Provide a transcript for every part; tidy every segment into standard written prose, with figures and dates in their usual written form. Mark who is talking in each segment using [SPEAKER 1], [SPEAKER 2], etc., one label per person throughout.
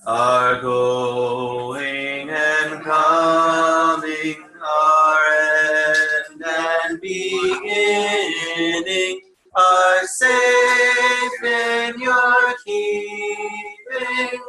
[SPEAKER 1] our going and coming, our end and beginning, are safe in your keeping.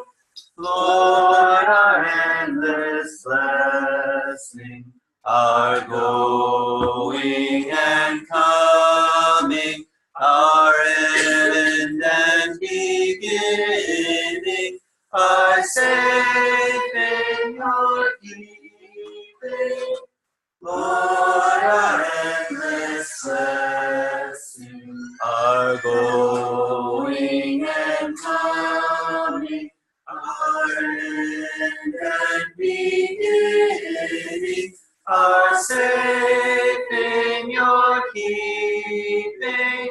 [SPEAKER 1] Lord, our endless blessing, our going and coming, our end and beginning, are safe in your keeping. Lord, our endless blessing, our going and coming, our end and beginning, are safe in your keeping.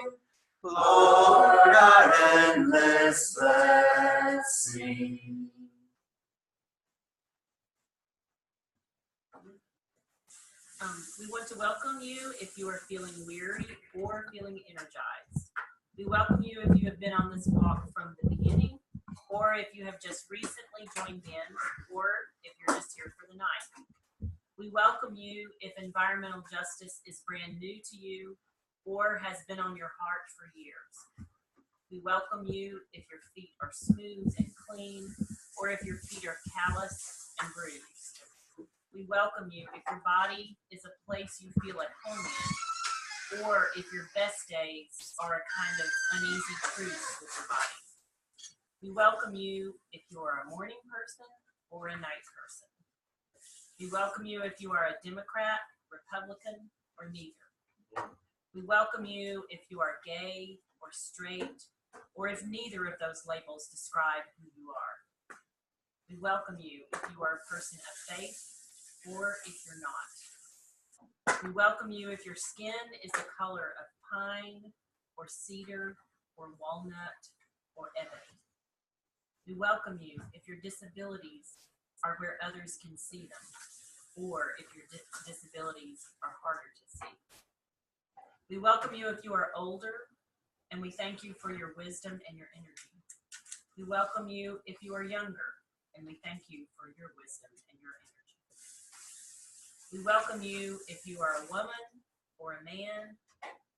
[SPEAKER 1] Lord, our endless blessing.
[SPEAKER 2] We want to welcome you if you are feeling weary or feeling energized. We welcome you if you have been on this walk from the beginning, or if you have just recently joined in, or if you're just here for the night. We welcome you if environmental justice is brand new to you or has been on your heart for years. We welcome you if your feet are smooth and clean, or if your feet are calloused and bruised. We welcome you if your body is a place you feel at home in, or if your best days are a kind of uneasy truce with your body. We welcome you if you are a morning person or a night person. We welcome you if you are a Democrat, Republican, or neither. We welcome you if you are gay or straight, or if neither of those labels describe who you are. We welcome you if you are a person of faith, or if you're not. We welcome you if your skin is the color of pine, or cedar, or walnut, or ebony. We welcome you if your disabilities are where others can see them, or if your disabilities are harder to see. We welcome you if you are older, and we thank you for your wisdom and your energy. We welcome you if you are younger, and we thank you for your wisdom and your energy. We welcome you if you are a woman or a man,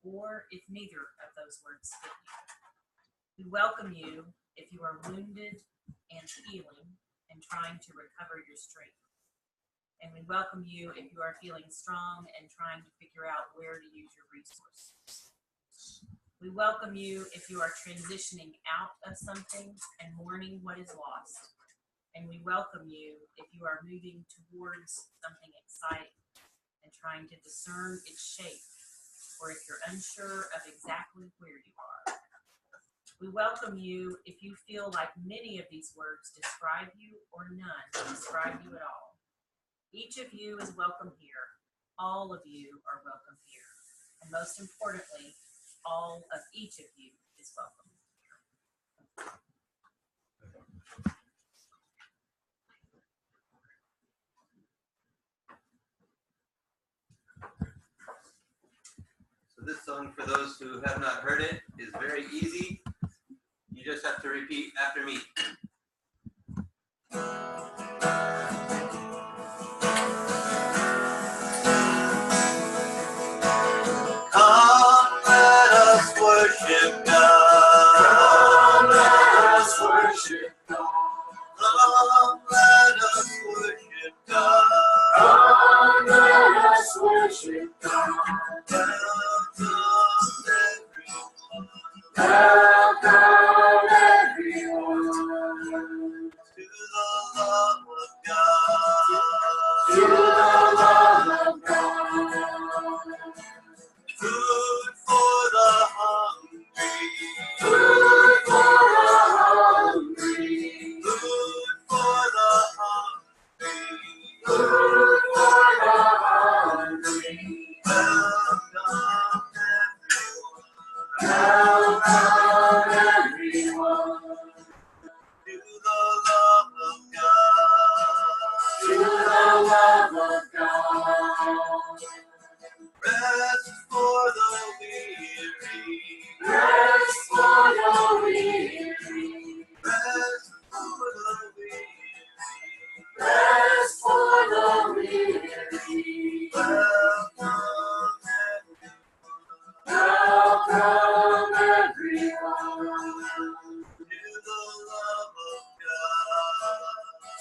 [SPEAKER 2] or if neither of those words fit you. We welcome you if you are wounded and healing and trying to recover your strength. And we welcome you if you are feeling strong and trying to figure out where to use your resources. We welcome you if you are transitioning out of something and mourning what is lost. And we welcome you if you are moving towards something exciting and trying to discern its shape, or if you're unsure of exactly where you are. We welcome you if you feel like many of these words describe you or none describe you at all. Each of you is welcome here. All of you are welcome here. And most importantly, all of each of you is welcome.
[SPEAKER 1] So this song, for those who have not heard it, is very easy. You just have to repeat after me. Come, let us worship God. Come, let us worship God. Come, let us worship God. Come, let us worship God. Welcome everyone to the love of God. To the love of God. Food for the hungry. Food for the hungry. Food for the hungry. Food for the hungry. Welcome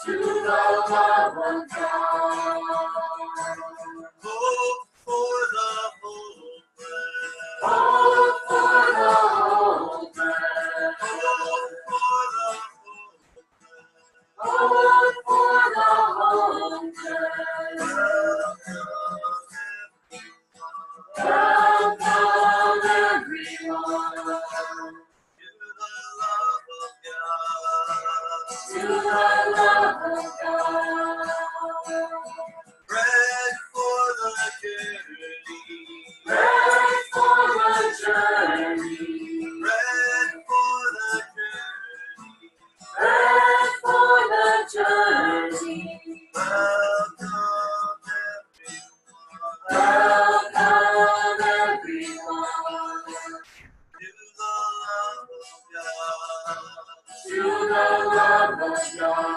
[SPEAKER 3] to the love of God.
[SPEAKER 1] Hope for the hopeless.
[SPEAKER 3] Hope for the hopeless.
[SPEAKER 1] Hope for the hopeless.
[SPEAKER 3] Hope for the hopeless. Welcome everyone to the love of God.
[SPEAKER 1] Bread for the journey.
[SPEAKER 3] Bread for the journey.
[SPEAKER 1] Bread for the journey.
[SPEAKER 3] Bread for the journey.
[SPEAKER 1] Welcome
[SPEAKER 3] Welcome everyone
[SPEAKER 1] to the love of God.
[SPEAKER 3] to the love of God.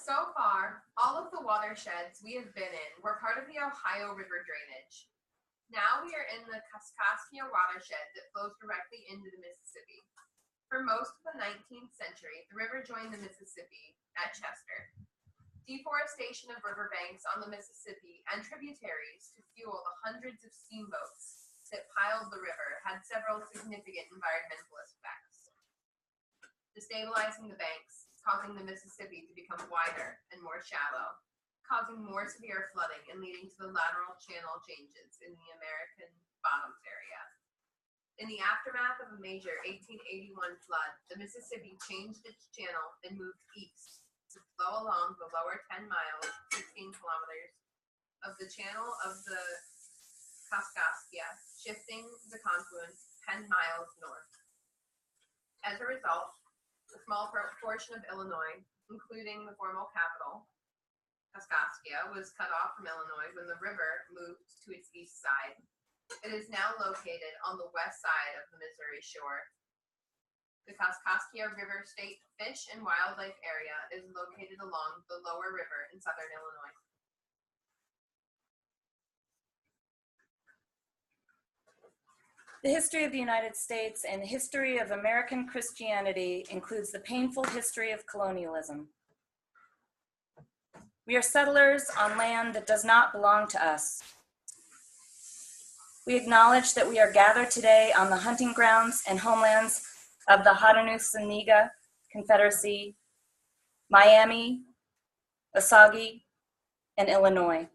[SPEAKER 4] So far, all of the watersheds we have been in were part of the Ohio River drainage. Now we are in the Kaskaskia watershed that flows directly into the Mississippi. For most of the 19th century, the river joined the Mississippi at Chester. Deforestation of riverbanks on the Mississippi and tributaries to fuel the hundreds of steamboats that piled the river had several significant environmental effects. Destabilizing the banks, causing the Mississippi to become wider and more shallow, causing more severe flooding and leading to the lateral channel changes in the American Bottoms area. In the aftermath of a major 1881 flood, the Mississippi changed its channel and moved east to flow along the lower 10 miles, 16 kilometers, of the channel of the Kaskaskia, shifting the confluence 10 miles north. As a result, a small portion of Illinois, including the former capital, Kaskaskia, was cut off from Illinois when the river moved to its east side. It is now located on the west side of the Missouri shore. The Kaskaskia River State Fish and Wildlife Area is located along the lower river in southern Illinois.
[SPEAKER 5] The history of the United States and the history of American Christianity includes the painful history of colonialism. We are settlers on land that does not belong to us. We acknowledge that we are gathered today on the hunting grounds and homelands of the Haudenosaunee Confederacy, Miami, Osagie, and Illinois.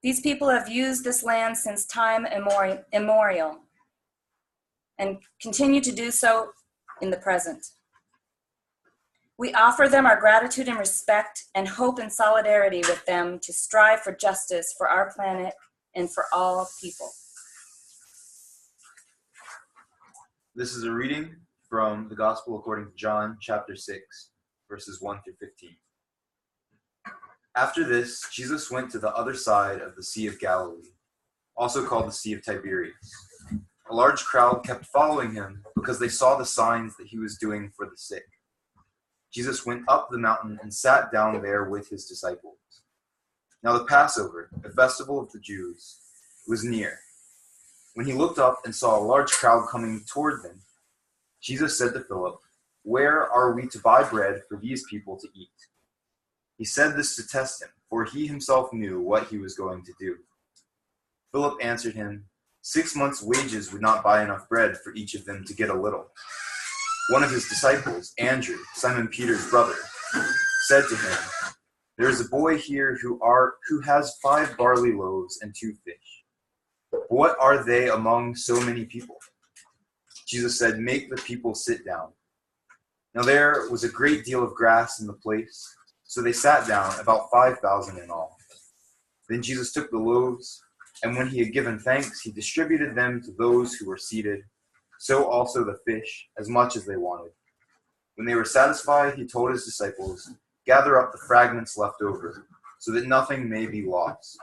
[SPEAKER 5] These people have used this land since time immemorial and continue to do so in the present. We offer them our gratitude and respect and hope and solidarity with them to strive for justice for our planet and for all people.
[SPEAKER 6] This is a reading from the Gospel according to John, chapter 6, verses 1 through 15. After this, Jesus went to the other side of the Sea of Galilee, also called the Sea of Tiberias. A large crowd kept following him because they saw the signs that he was doing for the sick. Jesus went up the mountain and sat down there with his disciples. Now the Passover, the festival of the Jews, was near. When he looked up and saw a large crowd coming toward them, Jesus said to Philip, "Where are we to buy bread for these people to eat?" He said this to test him, for he himself knew what he was going to do. Philip answered him, 6 months' wages would not buy enough bread for each of them to get a little. One of his disciples, Andrew, Simon Peter's brother, said to him, "There is a boy here who has 5 barley loaves and 2 fish. What are they among so many people?" Jesus said, "Make the people sit down." Now there was a great deal of grass in the place, so they sat down, about 5,000 in all. Then Jesus took the loaves, and when he had given thanks, he distributed them to those who were seated, so also the fish, as much as they wanted. When they were satisfied, he told his disciples, "Gather up the fragments left over, so that nothing may be lost."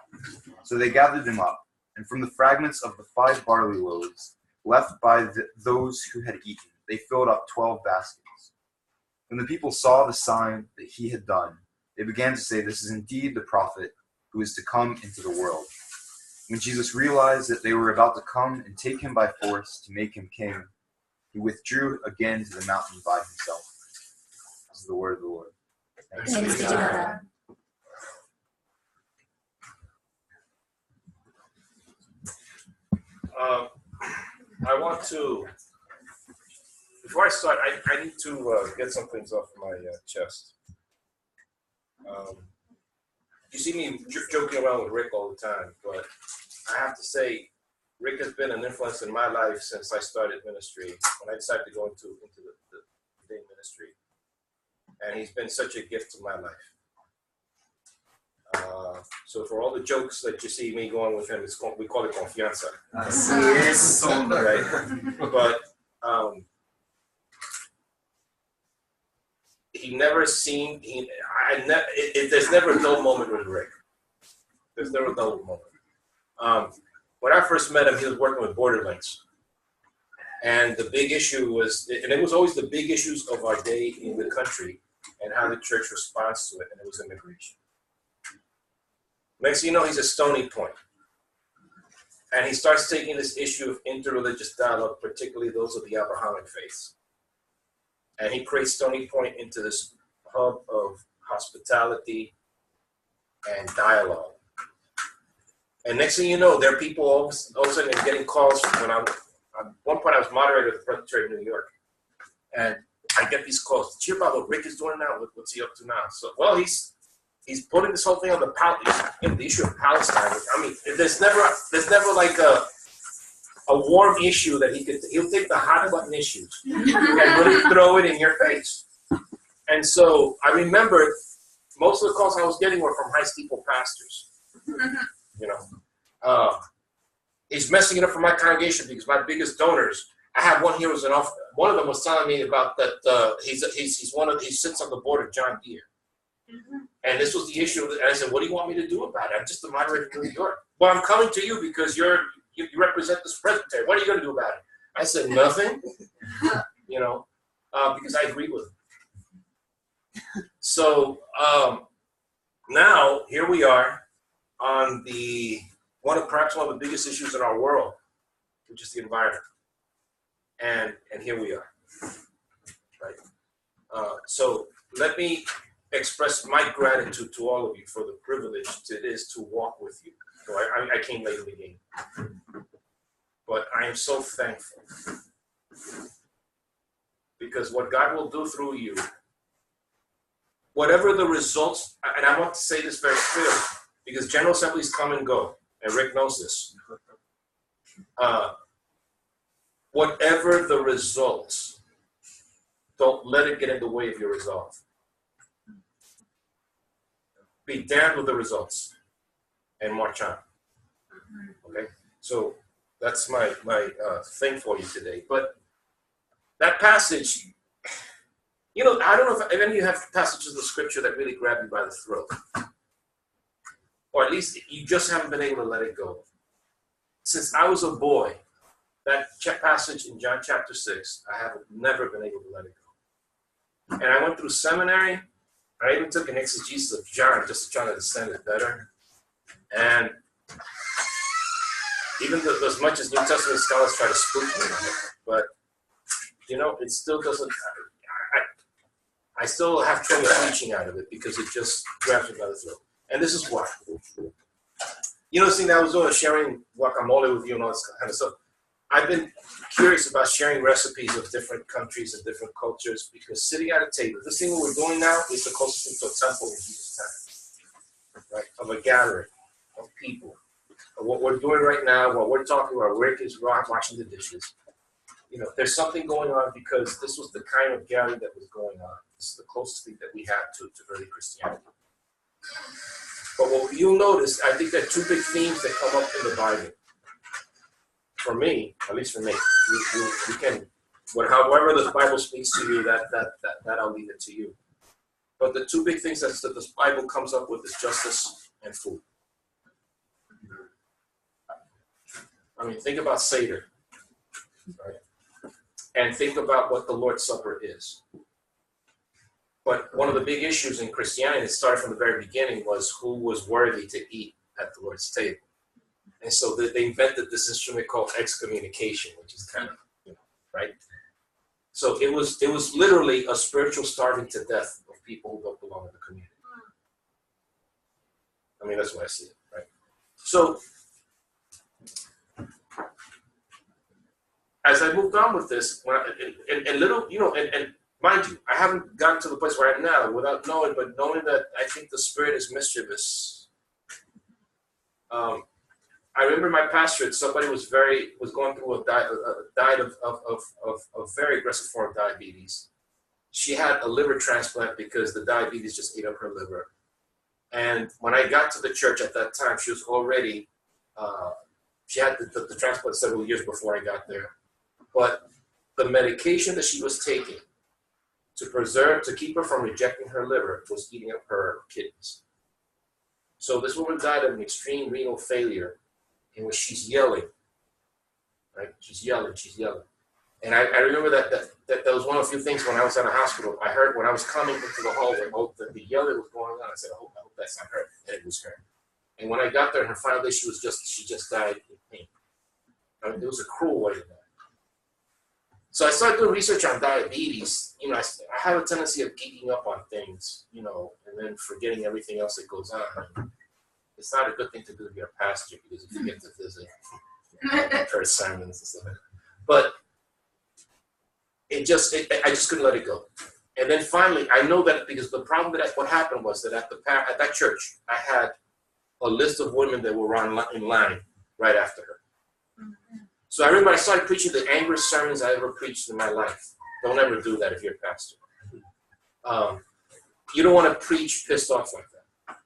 [SPEAKER 6] So they gathered them up, and from the fragments of the 5 barley loaves left by those who had eaten, they filled up 12 baskets. When the people saw the sign that he had done, they began to say, "This is indeed the prophet who is to come into the world." When Jesus realized that they were about to come and take him by force to make him king, he withdrew again to the mountain by himself. This is the word of the Lord.
[SPEAKER 5] Thanks be to God.
[SPEAKER 7] I want to, before I start, I need to get some things off my chest. You see me joking around with Rick all the time, but I have to say, Rick has been an influence in my life since I started ministry, when I decided to go into the day ministry. And he's been such a gift to my life. So for all the jokes that you see me going with him, we call it confianza. Right? But he never seemed, there's never a dull moment with Rick. There's never a dull moment. When I first met him, he was working with borderlands. And the big issue was, and it was always the big issues of our day in the country and how the church responds to it, and it was immigration. Next thing you know, he's at Stony Point. And he starts taking this issue of interreligious dialogue, particularly those of the Abrahamic faith. And he creates Stony Point into this hub of hospitality and dialogue. And next thing you know, there are people all of a sudden getting calls from at one point I was moderator of the Presbyterian in New York. And I get these calls. Did you hear about what Rick is doing now? What's he up to now? So, well, he's putting this whole thing on the issue of Palestine. I mean, there's never like a warm issue that he'll take the hot button issues and really throw it in your face. And so I remember most of the calls I was getting were from high steeple pastors. You know, he's messing it up for my congregation because my biggest donors. I have one here who's one of them was telling me about that he sits on the board of John Deere. And this was the issue. And I said, "What do you want me to do about it? I'm just the moderator in New York." "Well, I'm coming to you because you represent this presbytery. What are you going to do about it?" I said, "Nothing." You know, because I agree with him. So now here we are on perhaps one of the biggest issues in our world, which is the environment. And here we are, right? So let me express my gratitude to all of you for the privilege it is to walk with you. So I came late in the game, but I am so thankful because what God will do through you, whatever the results, and I want to say this very clearly, because General Assemblies come and go, and Rick knows this. Whatever the results, don't let it get in the way of your resolve. Be damned with the results and march on. Okay? So that's my thing for you today. But that passage, you know, I don't know if any of you have passages of the scripture that really grab you by the throat. Or at least you just haven't been able to let it go. Since I was a boy, that passage in John chapter 6, I have never been able to let it go. And I went through seminary. I even took an exegesis of John just to try to understand it better. And even though, as much as New Testament scholars try to spook me, but, you know, it still doesn't, I still have trouble reaching out of it because it just grabs me by the throat. And this is why. You know, see, I was doing sharing guacamole with you and all this kind of stuff. I've been curious about sharing recipes of different countries and different cultures because sitting at a table, this thing we're doing now is the closest thing to a temple in Jesus' time, right? Of a gathering of people. What we're doing right now, what we're talking about, Rick is washing the dishes. You know, there's something going on because this was the kind of gathering that was going on. This is the closest thing that we have to early Christianity. But what you'll notice, I think there are two big themes that come up in the Bible. For me, at least for me, you can, however the Bible speaks to you, that I'll leave it to you. But the two big things that the Bible comes up with is justice and food. I mean, think about Seder, right? And think about what the Lord's Supper is. But one of the big issues in Christianity, it started from the very beginning, was who was worthy to eat at the Lord's table. And so they invented this instrument called excommunication, which is kind of, right? So it was literally a spiritual starving to death of people who don't belong in the community. I mean, that's what I see it, right? So as I moved on with this, and mind you, I haven't gotten to the place where I am now without knowing, but knowing that I think the spirit is mischievous. I remember my pastorate, somebody was going through a diet of very aggressive form of diabetes. She had a liver transplant because the diabetes just ate up her liver. And when I got to the church at that time, she was already, she had the transplant several years before I got there. But the medication that she was taking to keep her from rejecting her liver was eating up her kidneys. So this woman died of an extreme renal failure in which she's yelling, right? She's yelling. And I remember that was one of the few things when I was at a hospital, I heard when I was coming into the hallway, the yelling was going on. I said, I hope that's not her. And it was her. And when I got there, her final day, she just died in pain. I mean, it was a cruel way to die. So I started doing research on diabetes. I have a tendency of geeking up on things, and then forgetting everything else that goes on. It's not a good thing to do if you're a pastor, because if you get to visit church sermons and stuff like that. But I just couldn't let it go. And then finally, I know that because the problem what happened was that at that church, I had a list of women that were in line right after her. So I remember I started preaching the angriest sermons I ever preached in my life. Don't ever do that if you're a pastor. You don't want to preach pissed off like that.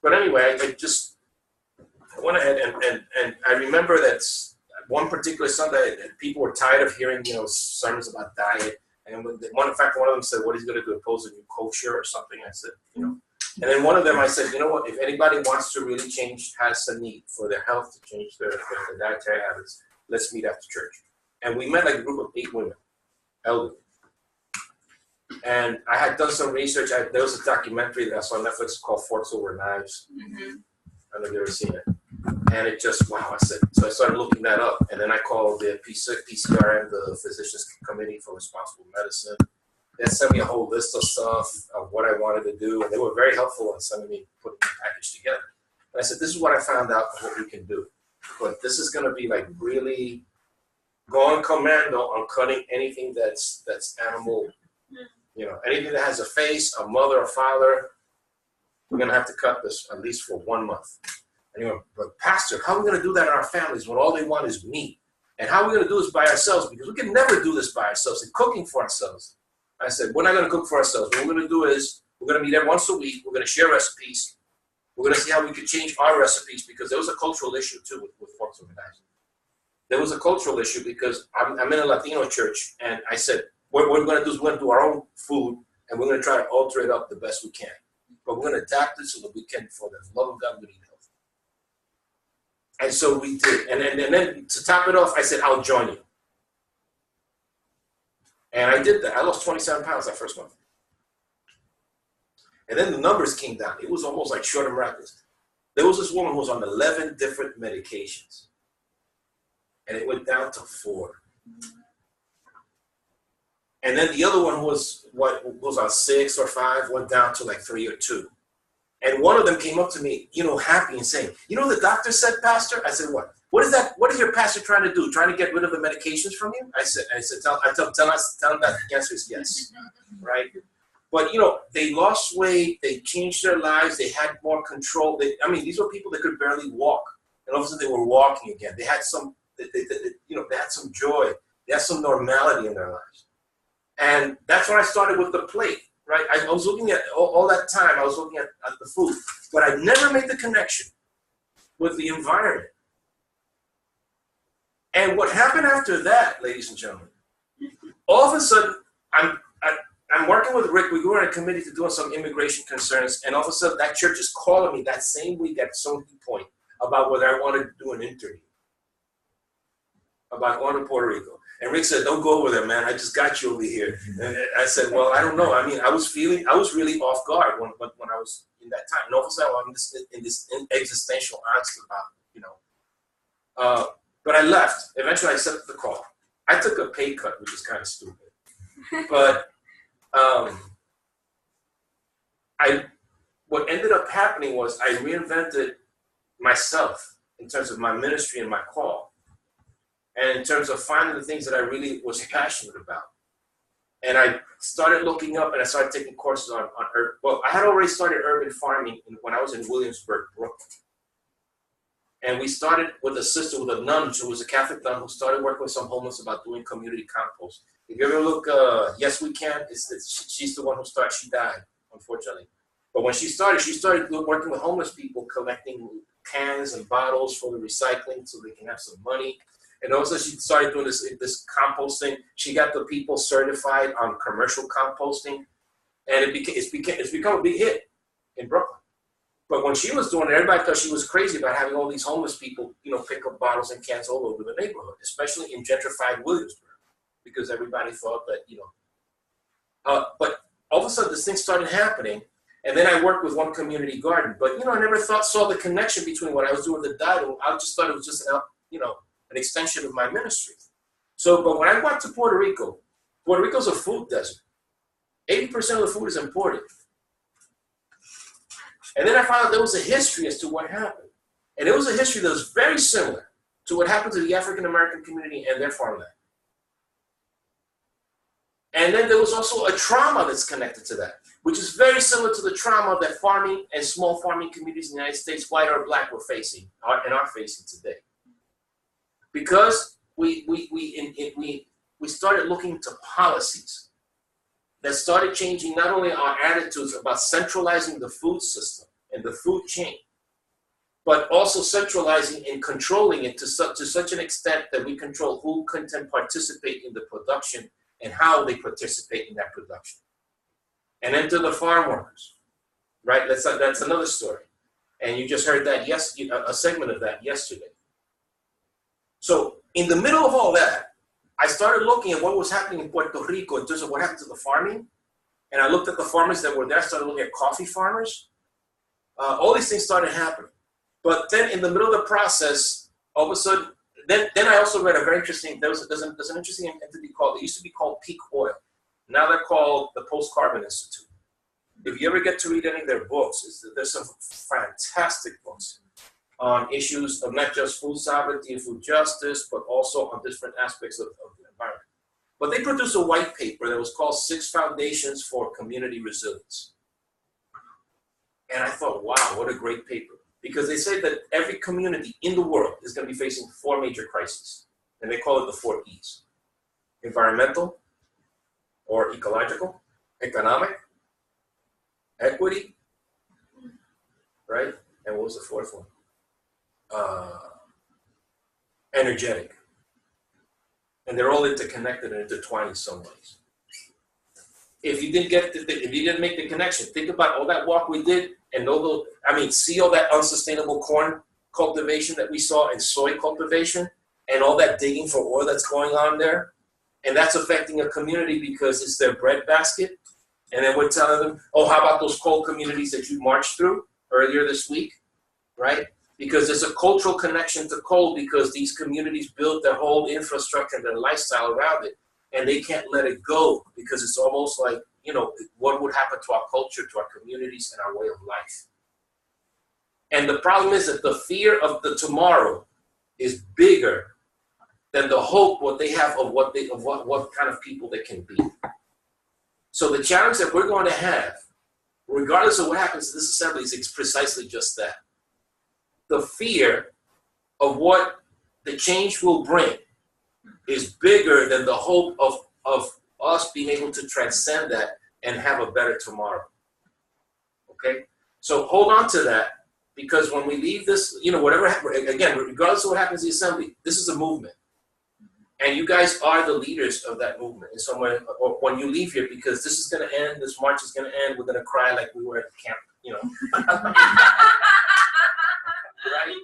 [SPEAKER 7] But anyway, I went ahead and I remember that one particular Sunday, people were tired of hearing, sermons about diet. And in fact, one of them said, what he's going to do, impose a new culture or something. I said, And then one of them, I said, you know what, if anybody wants to really has a need for their health to change their dietary habits, let's meet after church. And we met like a group of 8 women, elderly. And I had done some research. There was a documentary that I saw on Netflix called Forks Over Knives. I don't know if you've ever seen it. And it just, wow, so I started looking that up. And then I called the PCRM, the Physicians Committee for Responsible Medicine. They sent me a whole list of stuff of what I wanted to do. And they were very helpful in sending me, putting the package together. And I said, this is what I found out of what we can do. But this is going to be like really going commando on cutting anything that's animal, anything that has a face, a mother, a father. We're going to have to cut this at least for 1 month. And he went, but Pastor, how are we going to do that in our families when all they want is meat? And how are we going to do this by ourselves? Because we can never do this by ourselves and cooking for ourselves. I said, we're not going to cook for ourselves. What we're going to do is we're going to meet every once a week. We're going to share recipes. We're going to see how we could change our recipes, because there was a cultural issue too with Forks Over Knives. There was a cultural issue because I'm in a Latino church, and I said, what we're going to do is we're going to do our own food, and we're going to try to alter it up the best we can. But we're going to adapt it so that we can, for the love of God, we need health. And so we did. And then to top it off, I said, I'll join you. And I did that. I lost 27 pounds that first month. And then the numbers came down. It was almost like short and miraculous. There was this woman who was on 11 different medications. And it went down to 4. And then the other one was on 6 or 5, went down to like 3 or 2. And one of them came up to me, happy and saying, the doctor said, Pastor? I said, what? What is that? What is your pastor trying to do? Trying to get rid of the medications from you? I said, tell him that the answer is yes, right? But, they lost weight, they changed their lives, they had more control. These were people that could barely walk. And all of a sudden they were walking again. They had some, they had some joy. They had some normality in their lives. And that's when I started with the plate, right? I was looking at, all that time, I was looking at the food. But I never made the connection with the environment. And what happened after that, ladies and gentlemen, all of a sudden, I'm working with Rick. We were on a committee to doing some immigration concerns, and all of a sudden, that church is calling me that same week at some point about whether I wanted to do an interview about going to Puerto Rico. And Rick said, don't go over there, man. I just got you over here. And I said, well, I don't know. I mean, I was really off guard when I was in that time. And all of a sudden, I'm in this existential angst about, but I left. Eventually, I accepted the call. I took a pay cut, which is kind of stupid. But what ended up happening was I reinvented myself in terms of my ministry and my call, and in terms of finding the things that I really was passionate about. And I started looking up, and I started taking courses on urban. Well, I had already started urban farming when I was in Williamsburg, Brooklyn. And we started with a sister, with a nun, who was a Catholic nun, who started working with some homeless about doing community compost. If you ever look, Yes We Can, she's the one who started. She died, unfortunately. But when she started working with homeless people, collecting cans and bottles for the recycling so they can have some money. And also she started doing this composting. She got the people certified on commercial composting. And it's become a big hit in Brooklyn. But when she was doing it, everybody thought she was crazy about having all these homeless people, pick up bottles and cans all over the neighborhood, especially in gentrified Williamsburg, because everybody thought that, but all of a sudden this thing started happening. And then I worked with one community garden, but I never saw the connection between what I was doing with the diet. I just thought it was just an extension of my ministry. So, but when I went to Puerto Rico's a food desert. 80% of the food is imported. And then I found out there was a history as to what happened. And it was a history that was very similar to what happened to the African American community and their farmland. And then there was also a trauma that's connected to that, which is very similar to the trauma that farming and small farming communities in the United States, white or black, were facing and are facing today. Because we started looking into policies that started changing not only our attitudes about centralizing the food system and the food chain, but also centralizing and controlling it to such an extent that we control who can participate in the production and how they participate in that production. And enter the farm workers, right? That's another story. And you just heard that, a segment of that yesterday. So in the middle of all that, I started looking at what was happening in Puerto Rico in terms of what happened to the farming. And I looked at the farmers that were there, started looking at coffee farmers. All these things started happening. But then in the middle of the process, all of a sudden, then I also read a very interesting, there's an interesting entity it used to be called Peak Oil. Now they're called the Post-Carbon Institute. If you ever get to read any of their books, there's some fantastic books on issues of not just food sovereignty and food justice, but also on different aspects of the environment. But they produced a white paper that was called 6 Foundations for Community Resilience. And I thought, wow, what a great paper. Because they say that every community in the world is going to be facing 4 major crises. And they call it the 4 E's. Environmental, or ecological, economic, equity, right? And what was the 4th one? Energetic. And they're all interconnected and intertwined in some ways. If you didn't make the connection, think about all that walk we did and see all that unsustainable corn cultivation that we saw and soy cultivation and all that digging for oil that's going on there. And that's affecting a community because it's their breadbasket. And then we're telling them, oh, how about those coal communities that you marched through earlier this week, right? Because there's a cultural connection to coal because these communities built their whole infrastructure and their lifestyle around it. And they can't let it go because it's almost like, what would happen to our culture, to our communities, and our way of life. And the problem is that the fear of the tomorrow is bigger than the hope what they have of what kind of people they can be. So the challenge that we're going to have, regardless of what happens in this assembly, is precisely just that. The fear of what the change will bring is bigger than the hope of us being able to transcend that and have a better tomorrow. Okay? So hold on to that, because when we leave this, whatever, again, regardless of what happens in the assembly, this is a movement. And you guys are the leaders of that movement in some way, or when you leave here, because this is going to end, this march is going to end, we're going to cry like we were at the camp, Right?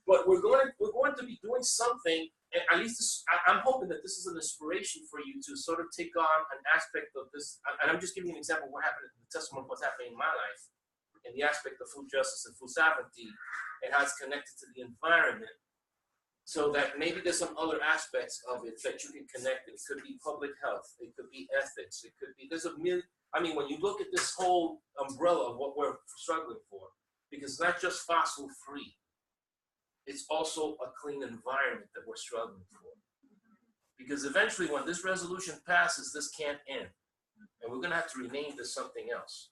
[SPEAKER 7] But we're going to be doing something, at least I'm hoping that this is an inspiration for you to sort of take on an aspect of this. And I'm just giving you an example of what happened, the testimony of what's happening in my life, and the aspect of food justice and food sovereignty, and how it's connected to the environment. So that maybe there's some other aspects of it that you can connect. It could be public health. It could be ethics. It could be, there's a million. I mean, when you look at this whole umbrella of what we're struggling for, because it's not just fossil free, it's also a clean environment that we're struggling for. Because eventually when this resolution passes, this can't end. And we're gonna have to rename this something else.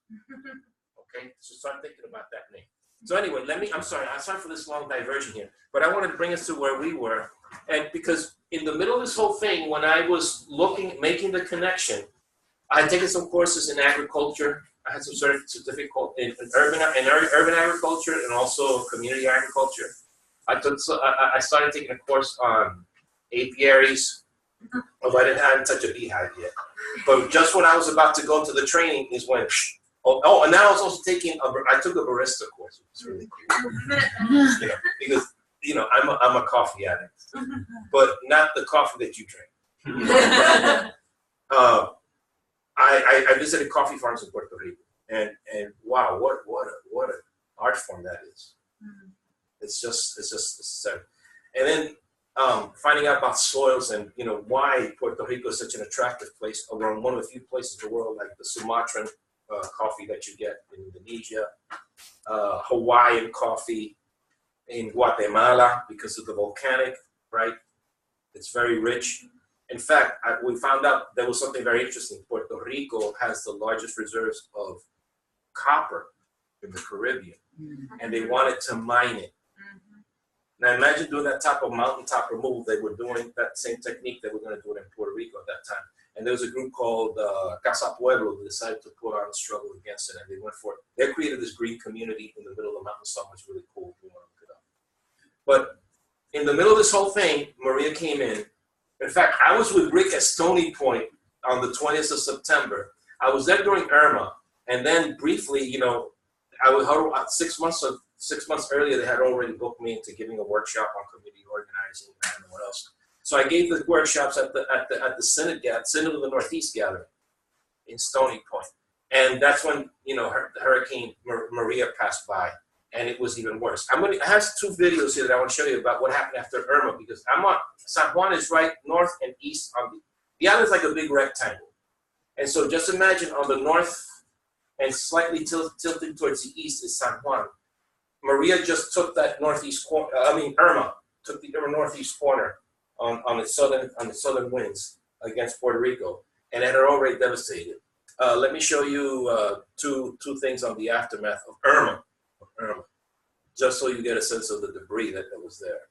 [SPEAKER 7] Okay, so start thinking about that name. So anyway, I'm sorry for this long diversion here, but I wanted to bring us to where we were. And because in the middle of this whole thing, when I was making the connection, I had taken some courses in agriculture. I had some certificate in urban agriculture and also community agriculture. I started taking a course on apiaries, although I hadn't touched a beehive yet. But just when I was about to go to the training is when, and then I was also I took a barista course, which was really cool. Because I'm a coffee addict, but not the coffee that you drink. I visited coffee farms in Puerto Rico, and wow, what an art form that is. It's just and then finding out about soils and why Puerto Rico is such an attractive place, around one of the few places in the world, like the Sumatran coffee that you get in Indonesia, Hawaiian coffee in Guatemala because of the volcanic, right? It's very rich. In fact, we found out there was something very interesting. Puerto Rico has the largest reserves of copper in the Caribbean, and they wanted to mine it. Now imagine doing that type of mountaintop removal. They were doing that same technique that we're going to do it in Puerto Rico at that time. And there was a group called Casa Pueblo who decided to put on a struggle against it, and they went for it. They created this green community in the middle of the mountain. So much really cool. If you want to look it up. But in the middle of this whole thing, Maria came in. In fact, I was with Rick at Stony Point on the 20th of September. I was there during Irma, and then briefly, I was 6 months earlier, they had already booked me into giving a workshop on community organizing and I don't know what else. So I gave the workshops at the Synod of the Northeast gathering in Stony Point, and that's when Hurricane Maria passed by, and it was even worse. I have two videos here that I want to show you about what happened after Irma, because San Juan is right north and east on the island is like a big rectangle, and so just imagine on the north and slightly tilted towards the east is San Juan. Maria just took that northeast corner. Irma took the northeast corner on the southern winds against Puerto Rico, and it had already devastated. Let me show you two things on the aftermath of Irma, just so you get a sense of the debris that was there.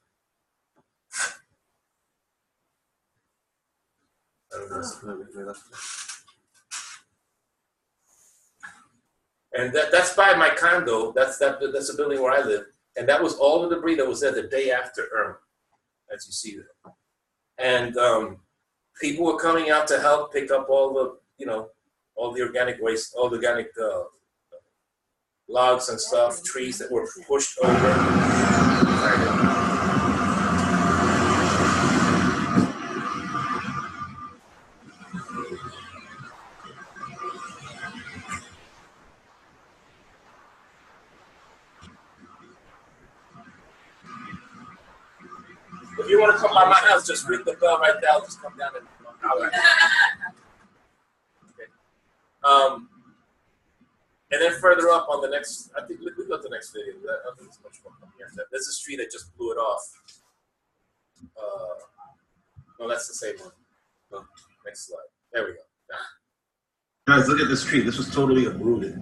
[SPEAKER 7] And that's by my condo. That's the building where I live, and that was all the debris that was there the day after Irma, as you see there. And people were coming out to help pick up all the organic waste, all the organic logs and stuff, trees that were pushed over. If you want to come by my house, just ring the bell right there. I'll just come down and holler at you. Okay. And then further up on the next, I think we go to the next video. I think it's much more coming here. There's a tree that just blew it off. No, that's the same one. No, next slide. There we go. Yeah.
[SPEAKER 8] Guys, look at this tree. This was totally uprooted.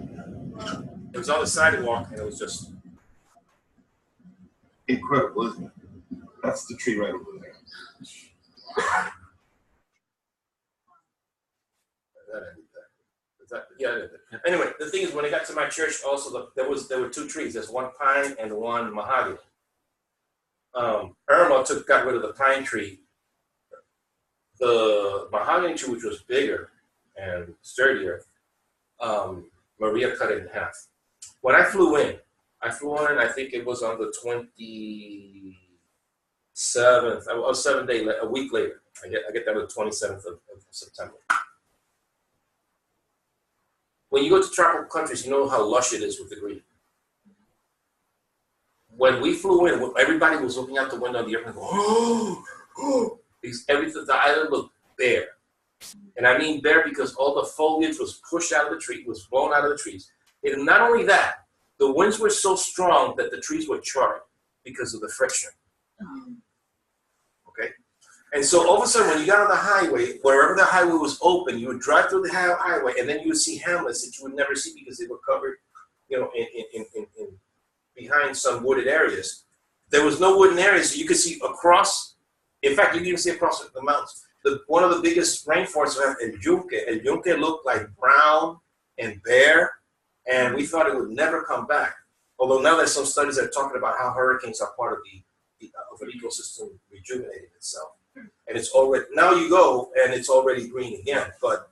[SPEAKER 7] It was on the sidewalk, and it was just
[SPEAKER 8] incredible, isn't it? That's the tree right over there.
[SPEAKER 7] Yeah. Anyway, the thing is, when I got to my church, also there were two trees. There's one pine and one mahogany. Irma got rid of the pine tree. The mahogany tree, which was bigger and sturdier, Maria cut it in half. When I flew in, I think it was on the 7th. I was 7 days, a week later. I get there on the 27th of September. When you go to tropical countries, you know how lush it is with the green. When we flew in, everybody was looking out the window of the airplane, going, oh, because everything, the island looked bare. And I mean bare because all the foliage was pushed out of the tree, was blown out of the trees. And not only that, the winds were so strong that the trees were charred because of the friction. Okay? And so all of a sudden, when you got on the highway, wherever the highway was open, you would drive through the highway, and then you would see hamlets that you would never see because they were covered, in behind some wooded areas. There was no wooden areas, so you could see across. In fact, you can even see across the mountains. One of the biggest rainforests we have, El Yunque. El Yunque looked like brown and bare, and we thought it would never come back. Although now there's some studies that are talking about how hurricanes are part of of an ecosystem rejuvenating itself. And it's already, now you go and it's already green again. But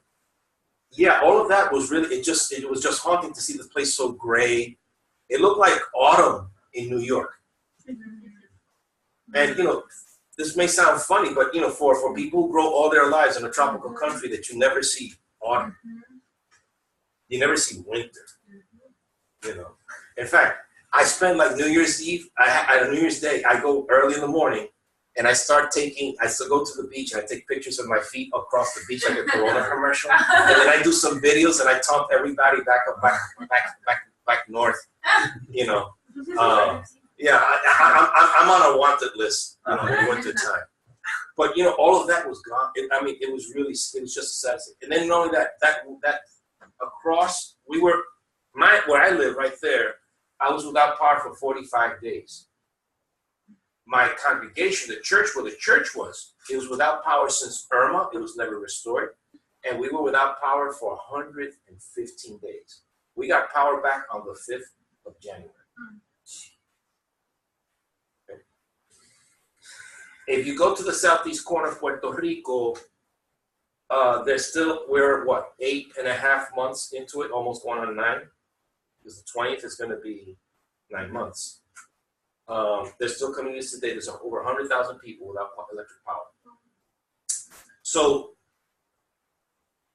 [SPEAKER 7] yeah, all of that was really, it was just haunting to see the place so gray. It looked like autumn in New York. And this may sound funny, but for people who grow all their lives in a tropical country, that you never see autumn. You never see winter. In fact, I spend like New Year's Eve, on New Year's Day, I go early in the morning and I still go to the beach and I take pictures of my feet across the beach like a Corona commercial. And then I do some videos and I taunt everybody back north, Yeah, I'm on a wanted list, in winter time. But all of that was gone. It was just sad. And then not only that across, where I live right there, I was without power for 45 days. My congregation, the church where the church was, it was without power since Irma. It was never restored. And we were without power for 115 days. We got power back on the 5th of January. Okay. If you go to the southeast corner of Puerto Rico, we're 8.5 months into it, almost going on 9. Because the 20th is going to be 9 months. There's still communities today. There's over 100,000 people without electric power. So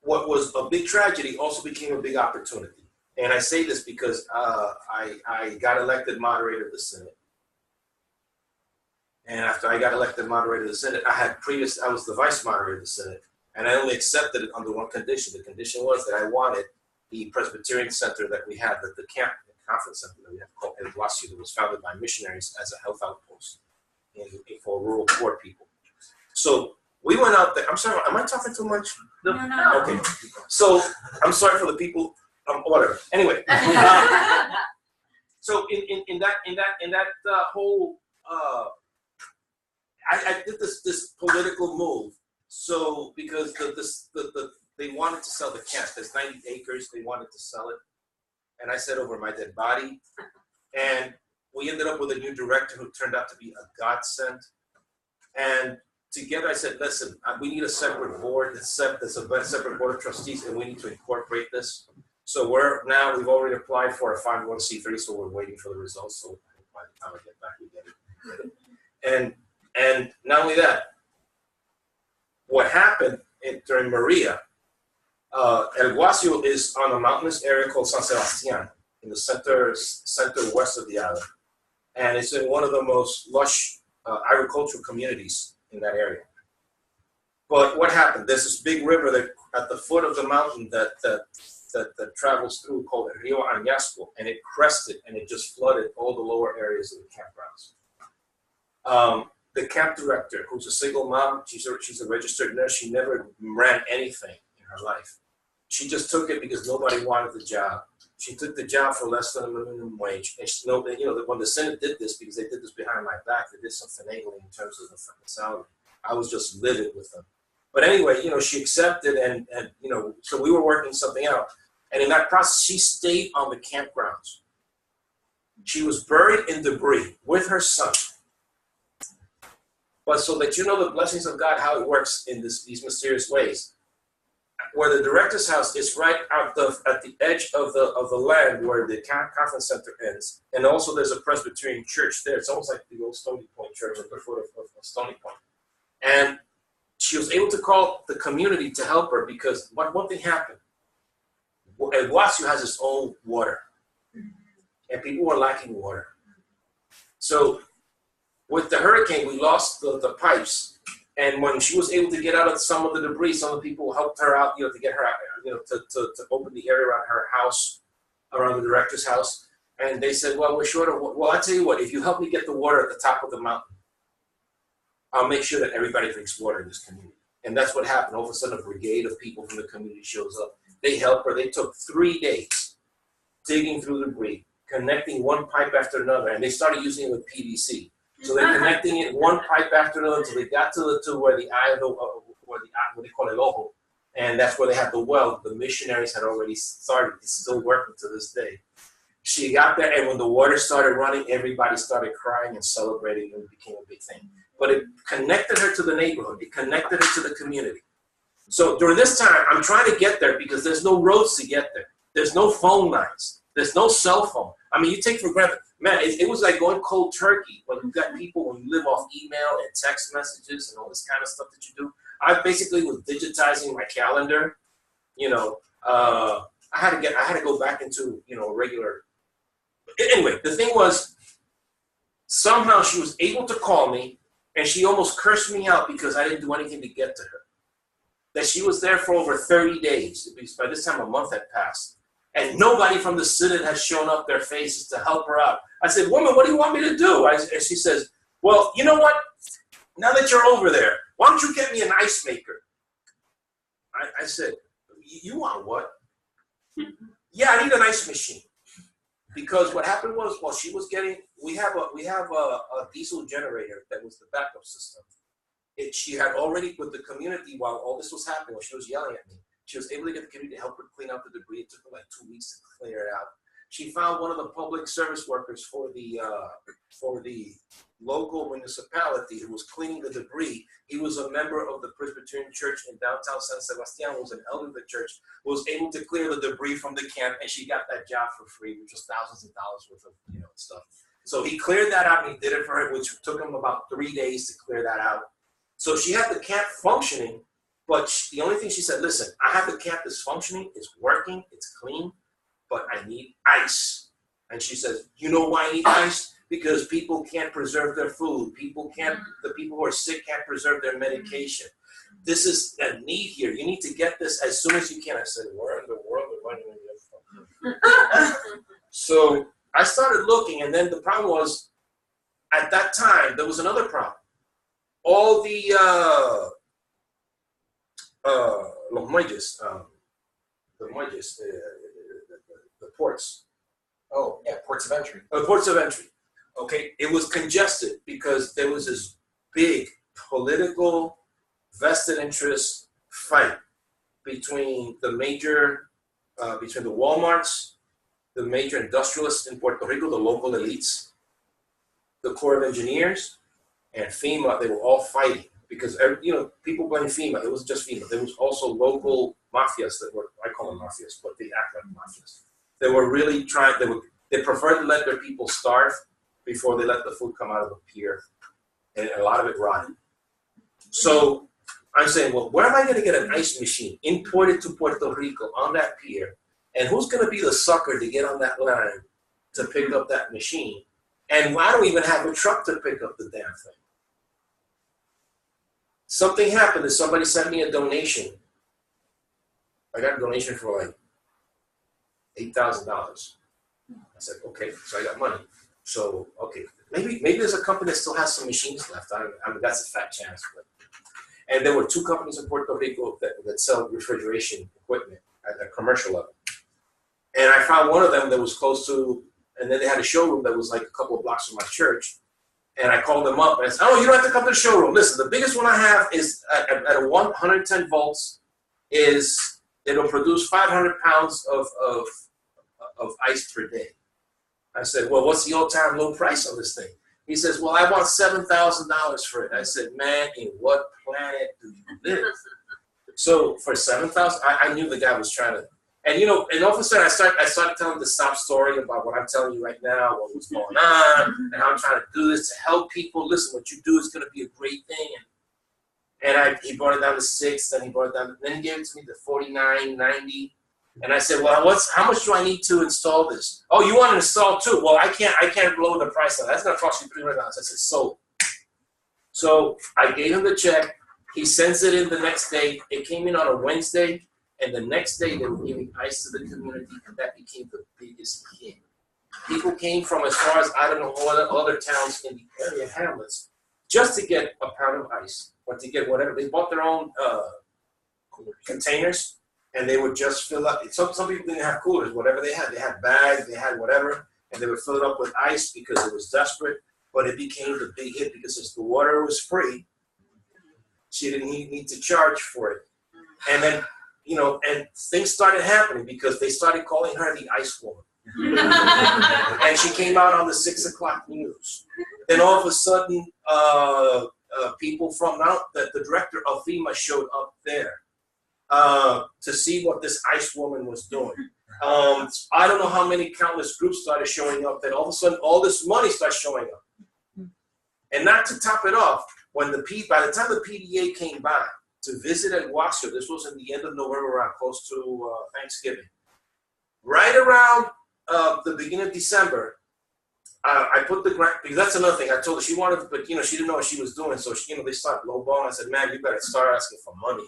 [SPEAKER 7] what was a big tragedy also became a big opportunity. And I say this because I got elected moderator of the Synod. And after I got elected moderator of the Synod, I was the vice moderator of the Synod. And I only accepted it under one condition. The condition was that I wanted the Presbyterian center that we had, the conference center that we have called El Guasio, that was founded by missionaries as a health outpost for rural poor people. So we went out there. I'm sorry, am I talking too much?
[SPEAKER 2] No.
[SPEAKER 7] Okay. So I'm sorry for the people. Whatever. Anyway. So in that whole, I did this political move. So because they wanted to sell the camp. There's 90 acres. They wanted to sell it. And I said over my dead body. And we ended up with a new director who turned out to be a godsend. And together I said, listen, we need a separate board. There's a separate board of trustees, and we need to incorporate this. So we've already applied for a 501c3, so we're waiting for the results. So by the time I get back, we get it. And not only that, what happened during Maria, El Guasio is on a mountainous area called San Sebastian in the center west of the island. And it's in one of the most lush agricultural communities in that area. But what happened? There's this big river that at the foot of the mountain that travels through called Rio Añasco, and it crested and it just flooded all the lower areas of the campgrounds. The camp director, who's a single mom, she's a registered nurse. She never ran anything in her life. She just took it because nobody wanted the job. She took the job for less than a minimum wage. And when the Synod did this, because they did this behind my back, they did some finagling in terms of the salary. I was just livid with them. But anyway, she accepted, and so we were working something out. And in that process, she stayed on the campgrounds. She was buried in debris with her son. But so that the blessings of God, how it works in these mysterious ways. where the director's house is right at the edge of the land where the conference center ends, and also there's a Presbyterian church there. It's almost like the old Stony Point church at the foot of Stony Point. And she was able to call the community to help her because one thing happened. El Guasio has its own water, and people were lacking water. So with the hurricane, we lost the pipes. And when she was able to get out of some of the debris, some of the people helped her out, to get her out, to open the area around her house, around the director's house. And they said, well, we're short of, well, I tell you what, if you help me get the water at the top of the mountain, I'll make sure that everybody drinks water in this community. And that's what happened. All of a sudden, a brigade of people from the community shows up. They help her. They took 3 days digging through debris, connecting one pipe after another, and they started using it with PVC. So they're connecting it one pipe after another until they got to where the eye of the, what they call el ojo, and that's where they had the well. The missionaries had already started. It's still working to this day. She got there, and when the water started running, everybody started crying and celebrating, and it became a big thing. But it connected her to the neighborhood. It connected her to the community. So during this time, I'm trying to get there because there's no roads to get there. There's no phone lines. There's no cell phone. I mean, you take for granted. Man, it was like going cold turkey when you got people, when you live off email and text messages and all this kind of stuff that you do. I basically was digitizing my calendar. I had to go back into, regular. Anyway, the thing was, somehow she was able to call me, and she almost cursed me out because I didn't do anything to get to her. That she was there for over 30 days. Because by this time, a month had passed. And nobody from the Synod has shown up their faces to help her out. I said, woman, what do you want me to do? And she says, well, you know what? Now that you're over there, why don't you get me an ice maker? I said, you want what? Yeah, I need an ice machine. Because what happened was, while she was getting, we have a diesel generator that was the backup system. She had already, with the community, while all this was happening, while she was yelling at me, she was able to get the community to help her clean out the debris. It took her like 2 weeks to clear it out. She found one of the public service workers for the local municipality who was cleaning the debris. He was a member of the Presbyterian church in downtown San Sebastian, was an elder of the church, was able to clear the debris from the camp, and she got that job for free, which was thousands of dollars worth of stuff. So he cleared that out, and he did it for her, which took him about 3 days to clear that out. So she had the camp functioning, but the only thing she said, listen, I have the camp that's functioning, it's working, it's clean, but I need ice. And she says, you know why I need ice? Because people can't preserve their food. The people who are sick can't preserve their medication. This is a need here. You need to get this as soon as you can. I said, where in the world am I going to get from? So I started looking, and then the problem was, at that time, there was another problem. All the los muelles, the ports.
[SPEAKER 9] Oh, yeah, ports of entry.
[SPEAKER 7] Ports of entry. Okay, it was congested because there was this big political vested interest fight between the Walmarts, the major industrialists in Puerto Rico, the local elites, the Corps of Engineers, and FEMA. They were all fighting because people blame FEMA. It wasn't just FEMA. There was also local mafias that were, I call them mafias, but they act like mafias. They were really trying. They preferred to let their people starve before they let the food come out of the pier, and a lot of it rotted. So I'm saying, well, where am I going to get an ice machine imported to Puerto Rico on that pier? And who's going to be the sucker to get on that line to pick up that machine? And I don't even have a truck to pick up the damn thing. Something happened and somebody sent me a donation. I got a donation for like $8,000. I said, okay, so I got money. So, okay, maybe there's a company that still has some machines left. I mean, that's a fat chance. And there were 2 companies in Puerto Rico that sell refrigeration equipment at a commercial level. And I found one of them that was close to, and then they had a showroom that was like a couple of blocks from my church. And I called them up and I said, oh, you don't have to come to the showroom. Listen, the biggest one I have is at 110 volts it'll produce 500 pounds of ice per day. I said, well, what's the all-time low price on this thing? He says, well, I want $7,000 for it. I said, man, in what planet do you live? So for 7,000, I knew the guy was trying to, and you know, and all of a sudden I started telling the sob story about what I'm telling you right now, what was going on, and how I'm trying to do this to help people. Listen, what you do is going to be a great thing. And he brought it down to 6, then he brought it down, then he gave it to me to 49.90. And I said, well, how much do I need to install this? Oh, you want to install too? Well, I can't lower the price on that. That's going to cost you $300. I said, sold. So I gave him the check. He sends it in the next day. It came in on a Wednesday. And the next day, they were giving ice to the community, and that became the biggest hit. People came from as far as, I don't know, other towns in the area, hamlets, just to get a pound of ice, or to get whatever. They bought their own containers, and they would just fill up. Some people didn't have coolers, whatever they had bags, they had whatever, and they would fill it up with ice because it was desperate. But it became the big hit because since the water was free, she didn't need to charge for it. And then, you know, and things started happening because they started calling her the Ice Woman. And she came out on the 6 o'clock news. Then all of a sudden, people from the director of FEMA showed up there to see what this Ice Woman was doing. I don't know how many countless groups started showing up. Then all of a sudden, all this money starts showing up. And not to top it off, by the time the PDA came by to visit at Wasser, this was in the end of November, around close to Thanksgiving. Right around the beginning of December, I put the grant, because that's another thing. I told her she wanted, but you know, she didn't know what she was doing. So she, they started lowballing. I said, man, you better start asking for money.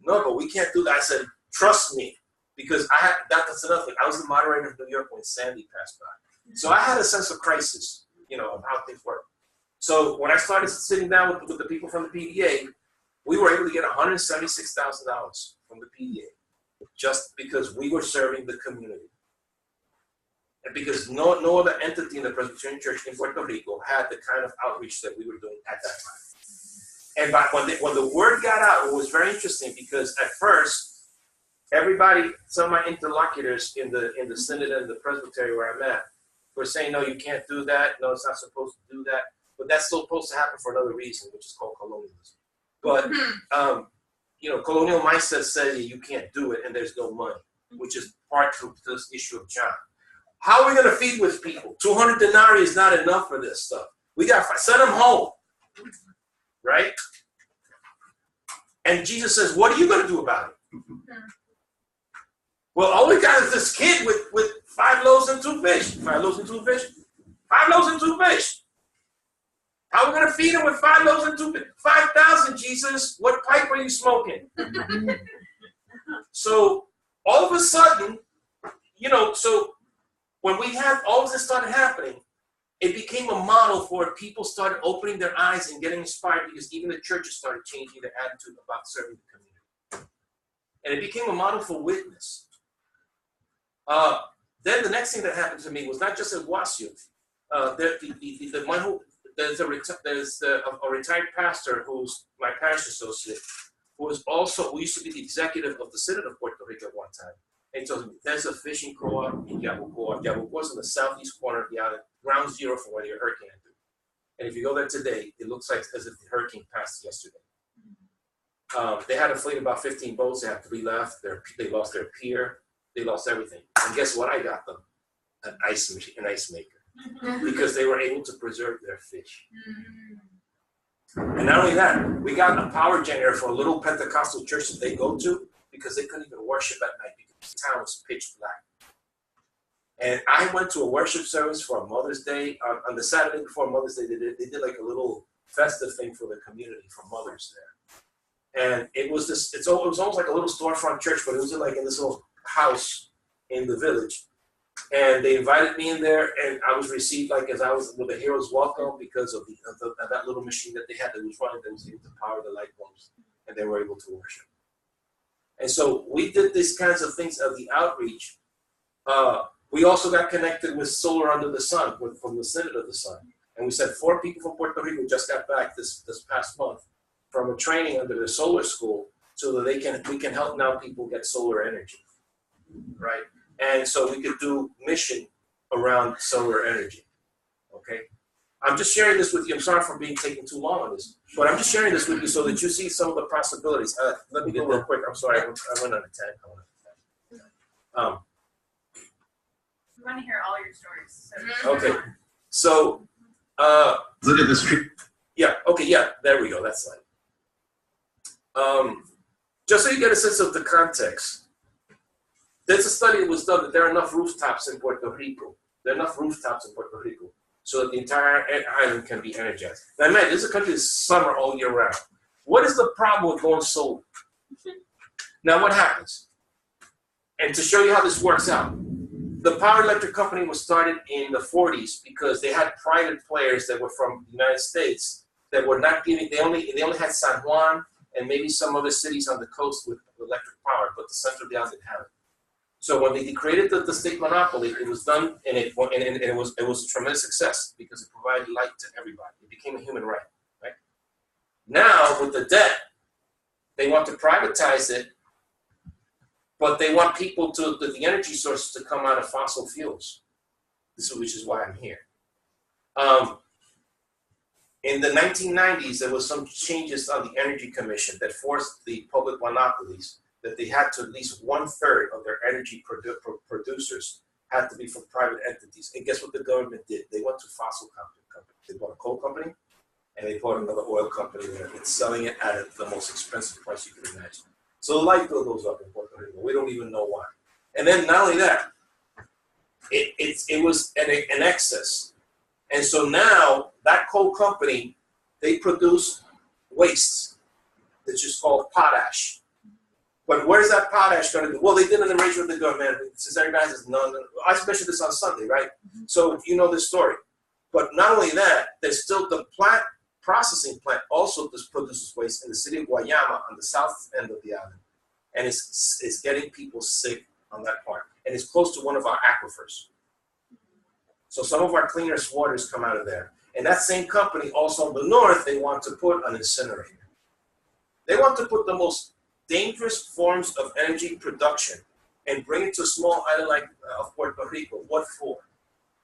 [SPEAKER 7] No, but we can't do that. I said, trust me, because that's another thing. I was the moderator of New York when Sandy passed by. So I had a sense of crisis, of how things work. So when I started sitting down with the people from the PDA, we were able to get $176,000 from the PDA just because we were serving the community. And because no other entity in the Presbyterian Church in Puerto Rico had the kind of outreach that we were doing at that time. And when the word got out, it was very interesting because at first, some of my interlocutors in the Synod and the Presbytery where I'm at were saying, no, you can't do that. No, it's not supposed to do that. But that's still supposed to happen for another reason, which is called colonialism. But, colonial mindset says you can't do it and there's no money, which is part of this issue of John. How are we going to feed with people? 200 denarii is not enough for this stuff. We got to send them home, right? And Jesus says, what are you going to do about it? Well, all we got is this kid with 5 loaves and 2 fish. 5 loaves and 2 fish? 5 loaves and 2 fish. How are we going to feed him with 5 loaves and 2 fish? 5,000, Jesus. What pipe are you smoking? So all of a sudden, so when we had all of this started happening, it became a model for people started opening their eyes and getting inspired because even the churches started changing their attitude about serving the community. And it became a model for witness. Then the next thing that happened to me was not just at WASU. There's a retired pastor who's my parish associate, who used to be the executive of the Synod of Puerto Rico at one time. And he told me, there's a fishing co-op in Yabucoa. Yabucoa is in the southeast corner of the island, ground zero from where the hurricane hit. And if you go there today, it looks like as if the hurricane passed yesterday. They had a fleet of about 15 boats. They had 3 left. They lost their pier. They lost everything. And guess what I got them? An ice maker. Because they were able to preserve their fish. And not only that, we got a power generator for a little Pentecostal church that they go to because they couldn't even worship at night because the town was pitch black. And I went to a worship service for a Mother's Day. On the Saturday before Mother's Day, they did like a little festive thing for the community for mothers there. And it was almost like a little storefront church, but it was in this little house in the village. And they invited me in there, and I was received as I was with a hero's welcome because of that little machine that they had that was running that was able to power the light bulbs, and they were able to worship. And so we did these kinds of things of the outreach. We also got connected with Solar Under the Sun from the Synod of the Sun, and we said 4 people from Puerto Rico just got back this past month from a training under the solar school, so that we can help now people get solar energy, right? And so we could do mission around solar energy, okay? I'm just sharing this with you. I'm sorry for being taking too long on this, but I'm just sharing this with you so that you see some of the possibilities. Let me go real quick. I'm sorry, I went on a tangent.
[SPEAKER 10] We want to hear all your stories.
[SPEAKER 4] Mm-hmm.
[SPEAKER 7] Okay, so
[SPEAKER 8] Look at this tree.
[SPEAKER 7] yeah, okay, yeah, there we go. That's like just so you get a sense of the context. There's a study that was done that there are enough rooftops in Puerto Rico. There are enough rooftops in Puerto Rico so that the entire island can be energized. Now, imagine, this is a country that's summer all year round. What is the problem with going solar? Now, what happens? And to show you how this works out, the power electric company was started in the 40s because they had private players that were from the United States that were not giving, they only had San Juan and maybe some other cities on the coast with electric power, but the center of the island didn't have it. So when they created the state monopoly, it was done, and it was a tremendous success because it provided light to everybody. It became a human right. Right now, with the debt, they want to privatize it, but they want people the energy sources to come out of fossil fuels. Which is why I'm here. In the 1990s, there was some changes on the Energy Commission that forced the public monopolies that they had to at least 1/3 of their energy producers had to be from private entities. And guess what the government did? They went to fossil companies. They bought a coal company, and they bought another oil company that it's selling it at the most expensive price you could imagine. So the light bill goes up in Puerto Rico. We don't even know why. And then not only that, it was an excess. And so now that coal company, they produce waste that's just called potash. But where's that potash going to go? Well, they did an arrangement with the government. Since everybody says no. I mentioned this on Sunday, right? So you know this story. But not only that, there's still the processing plant also produces waste in the city of Guayama on the south end of the island. And it's getting people sick on that part. And it's close to one of our aquifers. So some of our cleanest waters come out of there. And that same company also in the north, they want to put an incinerator. They want to put the most dangerous forms of energy production and bring it to a small island like Puerto Rico. What for?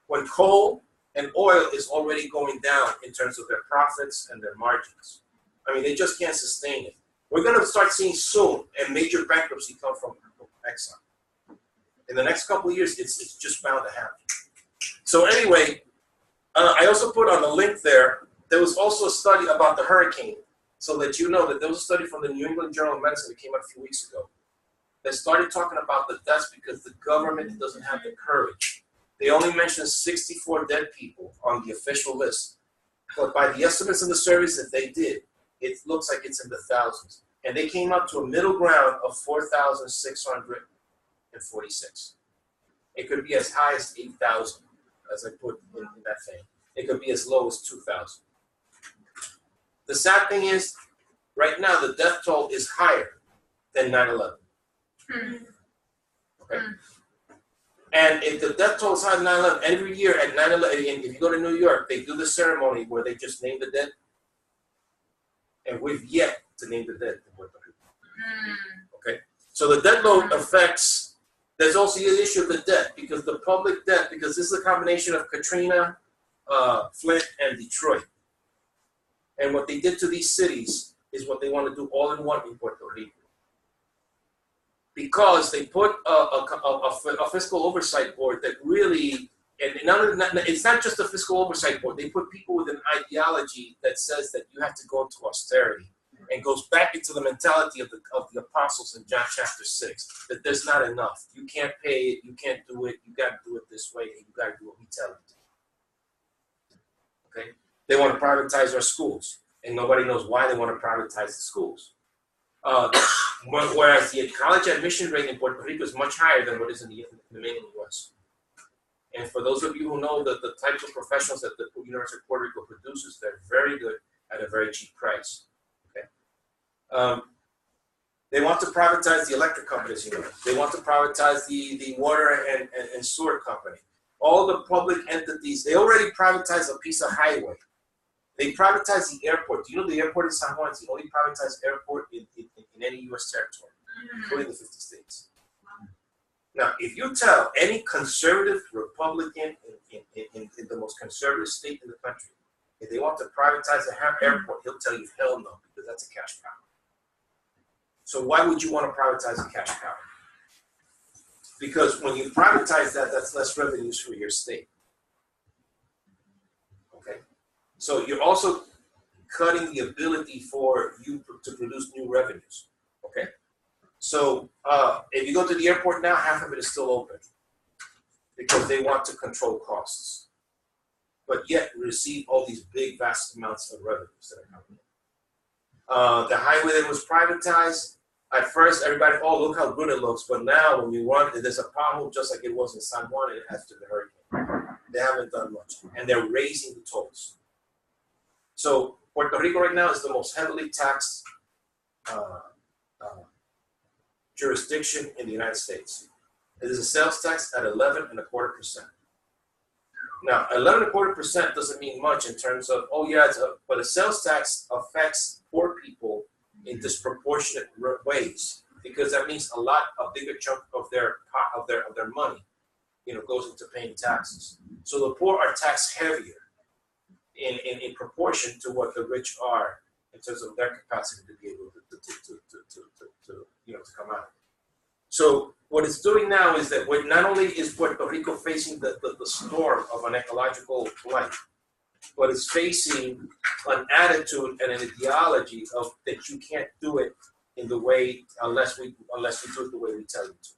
[SPEAKER 7] When coal and oil is already going down in terms of their profits and their margins. I mean, they just can't sustain it. We're going to start seeing soon a major bankruptcy come from Exxon. In the next couple of years, it's just bound to happen. So anyway, I also put on the link there was also a study about the hurricane, so that you know that there was a study from the New England Journal of Medicine that came out a few weeks ago that started talking about the deaths because the government doesn't have the courage. They only mentioned 64 dead people on the official list. But by the estimates of the surveys that they did, it looks like it's in the thousands. And they came up to a middle ground of 4,646. It could be as high as 8,000, as I put in that thing. It could be as low as 2,000. The sad thing is, right now, the death toll is higher than 9/11. Okay? And if the death toll is higher than 9/11, every year at 9/11, if you go to New York, they do the ceremony where they just name the dead. And we've yet to name the dead in Puerto Rico. Okay? So the debt load affects, there's also the issue of the debt, because the public debt, because this is a combination of Katrina, Flint, and Detroit. And what they did to these cities is what they want to do all in one in Puerto Rico. Because they put a fiscal oversight board that really, and it's not just a fiscal oversight board, they put people with an ideology that says that you have to go into austerity and goes back into the mentality of the apostles in John chapter 6, that there's not enough. You can't pay it, you can't do it, you got to do it this way, and you got to do what we tell you to. Okay? They want to privatize our schools, and nobody knows why they want to privatize the schools. Whereas the college admission rate in Puerto Rico is much higher than what is in the mainland U.S. And for those of you who know that the types of professionals that the University of Puerto Rico produces, they're very good at a very cheap price. Okay. They want to privatize the electric companies, you know. They want to privatize the water and sewer company. All the public entities, they already privatized a piece of highway. They privatized the airport. Do you know the airport in San Juan is the only privatized airport in any U.S. territory, including the 50 states? Now, if you tell any conservative Republican in the most conservative state in the country If they want to privatize the airport, he'll tell you hell no, because that's a cash cow. So why would you want to privatize a cash cow? Because when you privatize that, that's less revenues for your state. Okay? So you're also cutting the ability for you to produce new revenues. Okay? So if you go to the airport now, half of it is still open because they want to control costs, but yet receive all these big, vast amounts of revenues that are coming in. The highway that was privatized, at first everybody, oh, look how good it looks, but now when you run, there's a pothole just like it was in San Juan and after the hurricane. They haven't done much, and they're raising the tolls. So Puerto Rico right now is the most heavily taxed jurisdiction in the United States. It is a sales tax at 11.25%. Now, 11.25% doesn't mean much in terms of, oh yeah, but a sales tax affects poor people in disproportionate ways, because that means a bigger chunk of their money, goes into paying taxes. So the poor are taxed heavier in proportion to what the rich are in terms of their capacity to be able to come out. So what it's doing now is that not only is Puerto Rico facing the storm of an ecological blight, but it's facing an attitude and an ideology of that you can't do it in the way unless we do it the way we tell you to.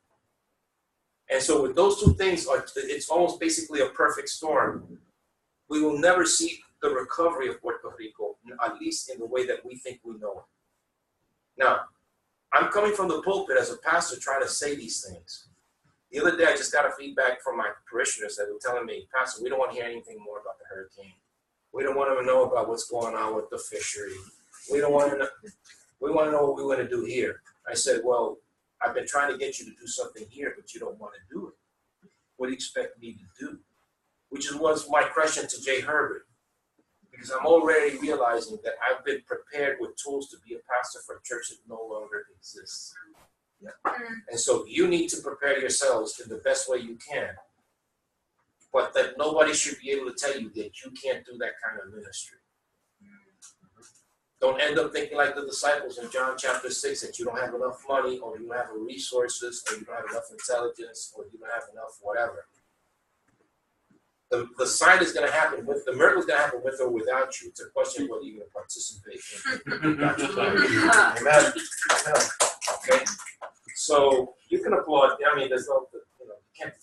[SPEAKER 7] And so with those two things, it's almost basically a perfect storm. We will never see the recovery of Puerto Rico, at least in the way that we think we know it. Now, I'm coming from the pulpit as a pastor trying to say these things. The other day, I just got a feedback from my parishioners that were telling me, Pastor, we don't want to hear anything more about the hurricane. We don't want to know about what's going on with the fishery. We don't want to know. We want to know what we want to do here. I said, well, I've been trying to get you to do something here, but you don't want to do it. What do you expect me to do? Which was my question to Jay Herbert. Because I'm already realizing that I've been prepared with tools to be a pastor for a church that no longer exists. Yeah. And so you need to prepare yourselves in the best way you can. But that nobody should be able to tell you that you can't do that kind of ministry. Don't end up thinking like the disciples in John chapter 6 that you don't have enough money, or you don't have resources, or you don't have enough intelligence, or you don't have enough whatever. The sign is going to happen the miracle is going to happen with or without you. It's a question of whether you're going to participate in it. Amen. Okay. So you can applaud. I mean, there's no, you can't.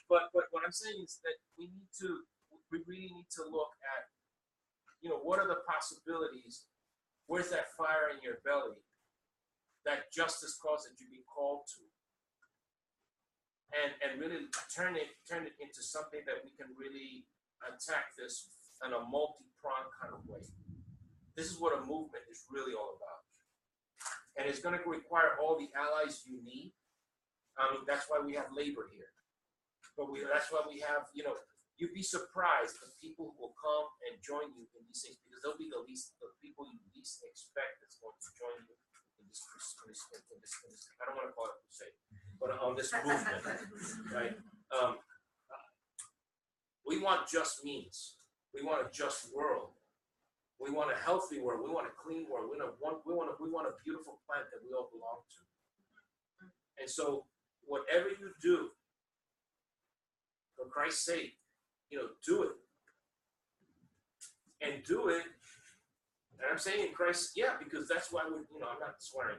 [SPEAKER 7] but what I'm saying is that we really need to look at, what are the possibilities? Where's that fire in your belly? That justice cause that you've been called to. And really turn it into something that we can really attack this in a multi-pronged kind of way. This is what a movement is really all about. And it's going to require all the allies you need. I mean, that's why we have labor here. But that's why we have, you'd be surprised the people who will come and join you in these things, because they'll be the people you least expect that's going to join you in this I don't want to call it crusade, but on this movement, right? We want just means. We want a just world. We want a healthy world. We want a clean world. We want a beautiful planet that we all belong to. And so, whatever you do, for Christ's sake, do it. And do it. And I'm saying in Christ, because that's why I'm not swearing.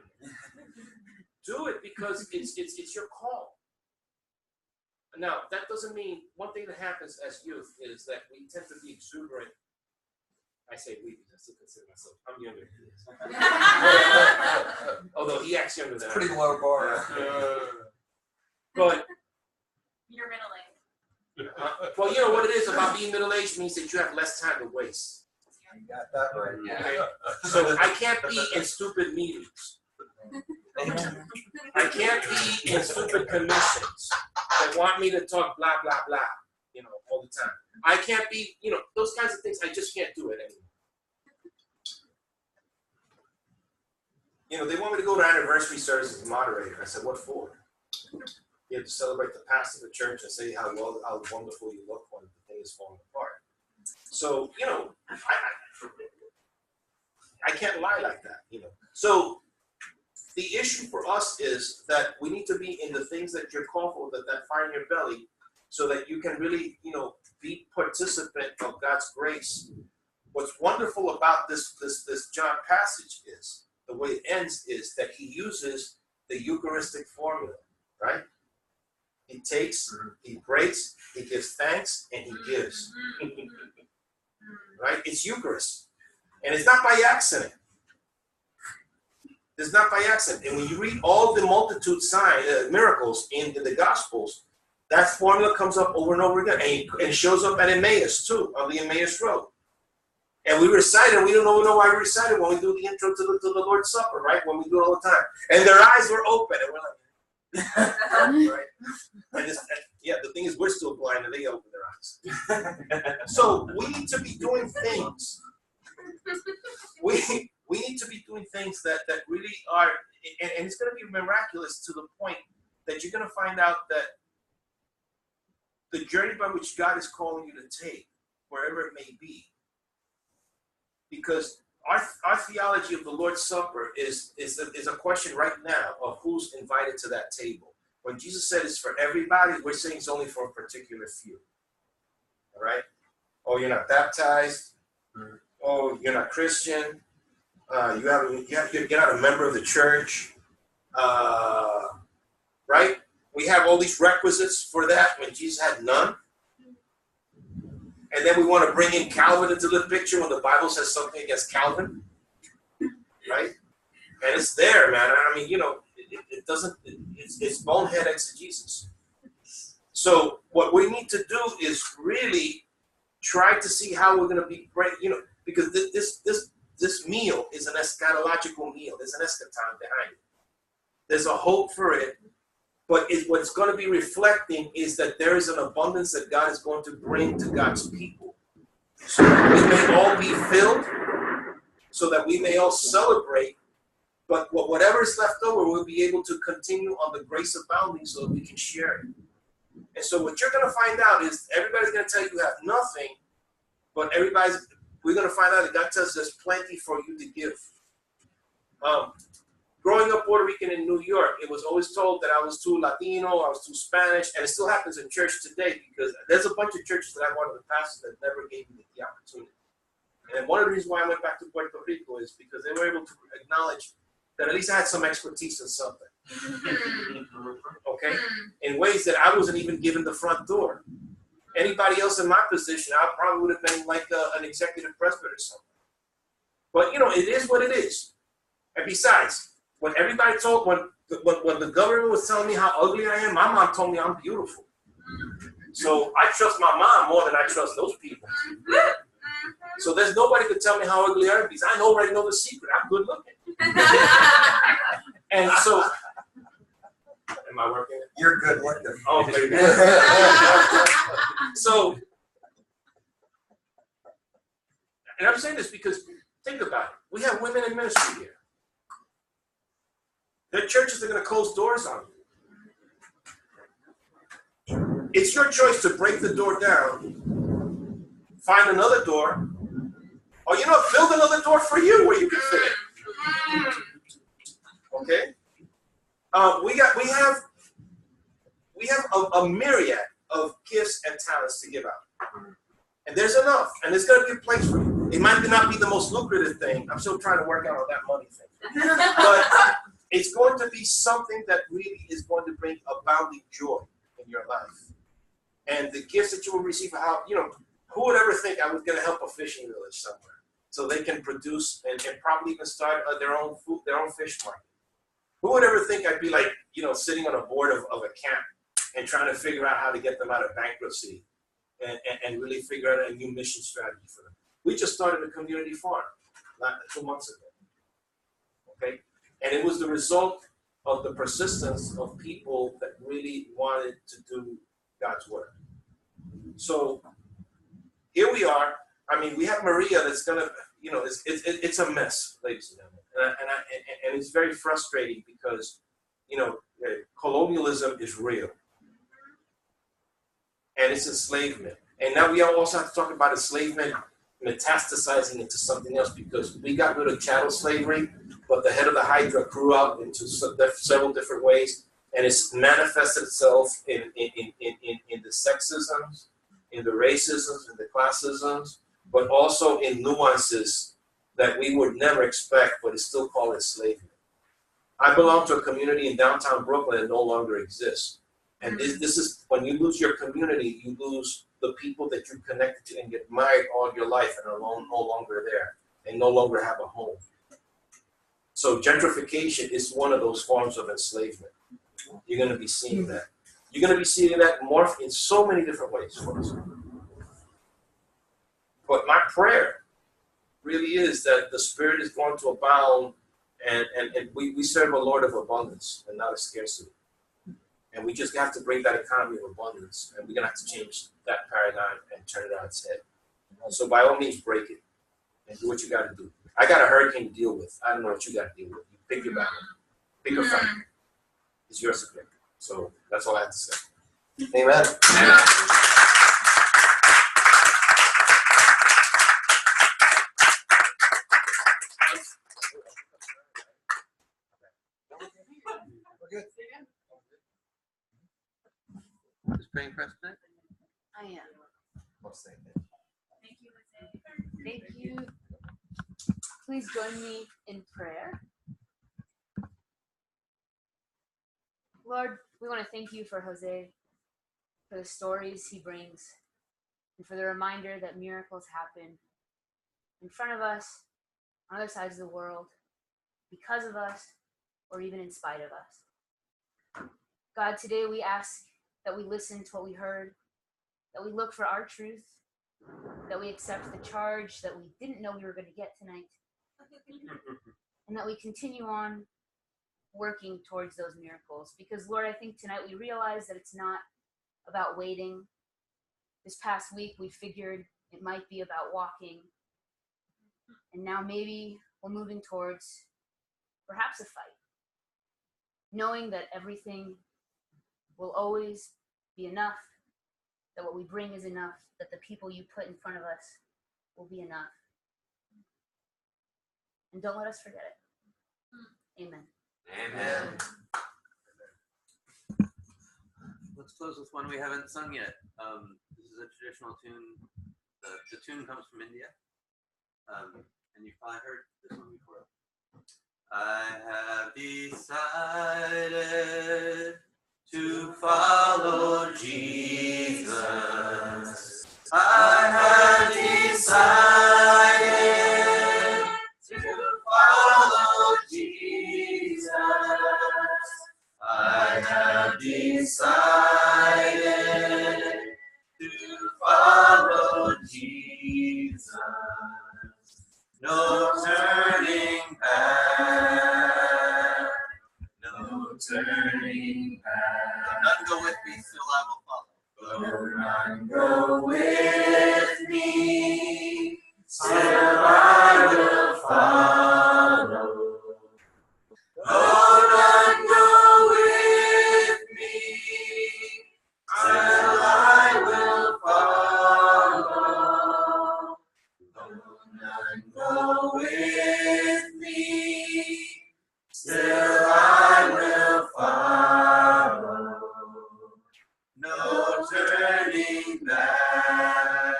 [SPEAKER 7] Do it because it's your call. Now, that doesn't mean, one thing that happens as youth is that we tend to be exuberant. I say we because I still consider myself, I'm younger than he is. Although he acts younger than I am.
[SPEAKER 9] Pretty low bar.
[SPEAKER 7] But
[SPEAKER 10] You're middle-aged.
[SPEAKER 7] well, you know what it is about being middle-aged means that you have less time to waste.
[SPEAKER 9] You got that right.
[SPEAKER 7] Okay? So I can't be in stupid meetings. I can't be in stupid commissions that want me to talk blah, blah, blah, all the time. I can't be, those kinds of things. I just can't do it anymore. They want me to go to anniversary services as moderator. I said, what for? You have to celebrate the past of the church and say how wonderful you look when the thing is falling apart. So, you know, I can't lie like that, you know. So the issue for us is that we need to be in the things that you're called for, that fire in your belly, so that you can really, you know, be participant of God's grace. What's wonderful about this John passage is, the way it ends is that he uses the Eucharistic formula, right? He takes, he breaks, he gives thanks, and he gives. Right? It's Eucharist. And it's not by accident. It's not by accident. And when you read all the multitude miracles in the Gospels, that formula comes up over and over again. And it shows up at Emmaus, too, on the Emmaus Road. And we recite it. We don't know why we recite it when we do the intro to the Lord's Supper, right? When we do it all the time. And their eyes were open. And we're like, right? And the thing is, we're still blind and they open their eyes. So we need to be doing things. We need to be doing things that really are, and it's going to be miraculous to the point that you're going to find out that the journey by which God is calling you to take, wherever it may be, because our theology of the Lord's Supper is a question right now of who's invited to that table. When Jesus said it's for everybody, we're saying it's only for a particular few. All right? Oh, you're not baptized. Oh, you're not Christian. You're not a member of the church. Right? We have all these requisites for that when Jesus had none. And then we want to bring in Calvin into the picture when the Bible says something against Calvin. Right? And it's there, man. I mean, you know, it's bonehead exegesis. So what we need to do is really try to see how we're going to be great, you know, because this meal is an eschatological meal. There's an eschaton behind it. There's a hope for it. But what it's going to be reflecting is that there is an abundance that God is going to bring to God's people. So that we may all be filled, so that we may all celebrate. But whatever is left over, we'll be able to continue on the grace abounding so that we can share it. And so what you're going to find out is everybody's going to tell you have nothing, but we're going to find out that God tells us there's plenty for you to give. Growing up Puerto Rican in New York, it was always told that I was too Latino, I was too Spanish, and it still happens in church today because there's a bunch of churches that I wanted to pastor that never gave me the opportunity. And one of the reasons why I went back to Puerto Rico is because they were able to acknowledge that at least I had some expertise in something. Okay? In ways that I wasn't even given the front door. Anybody else in my position, I probably would have been like an executive presbyter or something. But, you know, it is what it is. And besides, when everybody told, when the government was telling me how ugly I am, my mom told me I'm beautiful. So I trust my mom more than I trust those people. So there's nobody could tell me how ugly I am because I already know the secret. I'm good looking. And so, am I working?
[SPEAKER 9] You're good looking.
[SPEAKER 7] Oh, maybe. So, and I'm saying this because think about it. We have women in ministry here. There are churches that are going to close doors on you. It's your choice to break the door down, find another door, or build another door for you where you can fit it. Okay? We have a myriad of gifts and talents to give out. And there's enough. And there's going to be a place for you. It might not be the most lucrative thing. I'm still trying to work out on that money thing. But it's going to be something that really is going to bring abounding joy in your life. And the gifts that you will receive, who would ever think I was going to help a fishing village somewhere so they can produce and probably even start their own fish market? Who would ever think I'd be like, sitting on a board of a camp and trying to figure out how to get them out of bankruptcy and really figure out a new mission strategy for them? We just started a community farm 2 months ago. Okay? And it was the result of the persistence of people that really wanted to do God's work. So here we are. I mean, we have Maria that's going to, it's a mess, ladies and gentlemen. And it's very frustrating because, colonialism is real. and it's enslavement. And now we also have to talk about enslavement metastasizing into something else, because we got rid of chattel slavery, but the head of the Hydra grew out into several different ways, and it's manifested itself in the sexisms, in the racisms, in the classisms, but also in nuances that we would never expect, but it's still called enslavement. I belong to a community in downtown Brooklyn that no longer exists. And this is, when you lose your community, you lose the people that you connected to and get married all your life and are no longer there and no longer have a home. So gentrification is one of those forms of enslavement. You're going to be seeing that. You're going to be seeing that morph in so many different ways for us. But my prayer really is that the Spirit is going to abound, and we serve a Lord of abundance and not a scarcity. And we just have to bring that economy of abundance, and we're going to have to change that paradigm and turn it on its head. So by all means, break it and do what you got to do. I got a hurricane to deal with. I don't know what you got to deal with. You pick your battle. Pick a fight. It's yours to pick. So that's all I have to say.
[SPEAKER 9] Amen.
[SPEAKER 1] Is praying for us tonight?
[SPEAKER 3] I am.
[SPEAKER 2] Thank you, Jose.
[SPEAKER 3] Thank you. Please join me in prayer. Lord, we want to thank you for Jose, for the stories he brings, and for the reminder that miracles happen in front of us, on other sides of the world, because of us, or even in spite of us. God, today we ask that we listen to what we heard, that we look for our truth, that we accept the charge that we didn't know we were going to get tonight, and that we continue on working towards those miracles. Because, Lord, I think tonight we realize that it's not about waiting. This past week we figured it might be about walking, and now maybe we're moving towards perhaps a fight, knowing that everything will always be enough, that what we bring is enough, that the people you put in front of us will be enough. And don't let us forget it. Amen.
[SPEAKER 1] Amen. Let's close with one we haven't sung yet. This is a traditional tune. The tune comes from India. And you've probably heard this one before. I have decided to follow Jesus. I have decided to follow Jesus. I have decided to follow Jesus. No turning back. No turning back. None go with me, still I will follow. None go with me, still I will follow. Oh, none go with me, still I will follow. None go with me, still I will follow. No turning back,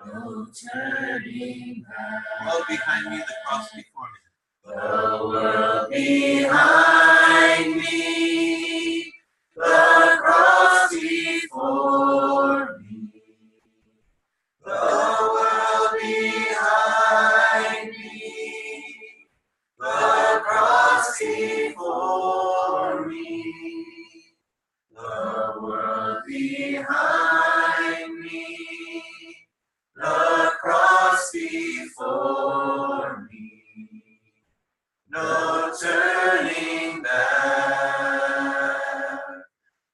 [SPEAKER 1] no turning back. The world behind me, the cross before me. The world behind me, the cross before me. The world behind me, the cross before me. The world behind me, the cross before me. No turning back,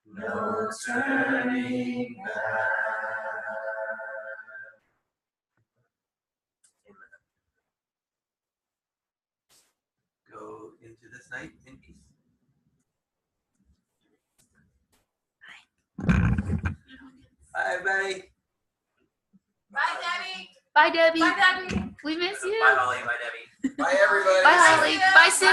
[SPEAKER 1] no turning back. Go into this night in peace. Bye, everybody.
[SPEAKER 10] Bye, Debbie.
[SPEAKER 3] Bye, Debbie.
[SPEAKER 10] Bye, Debbie.
[SPEAKER 3] We miss you.
[SPEAKER 1] Bye, Holly. Bye, Debbie.
[SPEAKER 9] Bye, everybody.
[SPEAKER 3] Bye, Holly. Bye, Sue.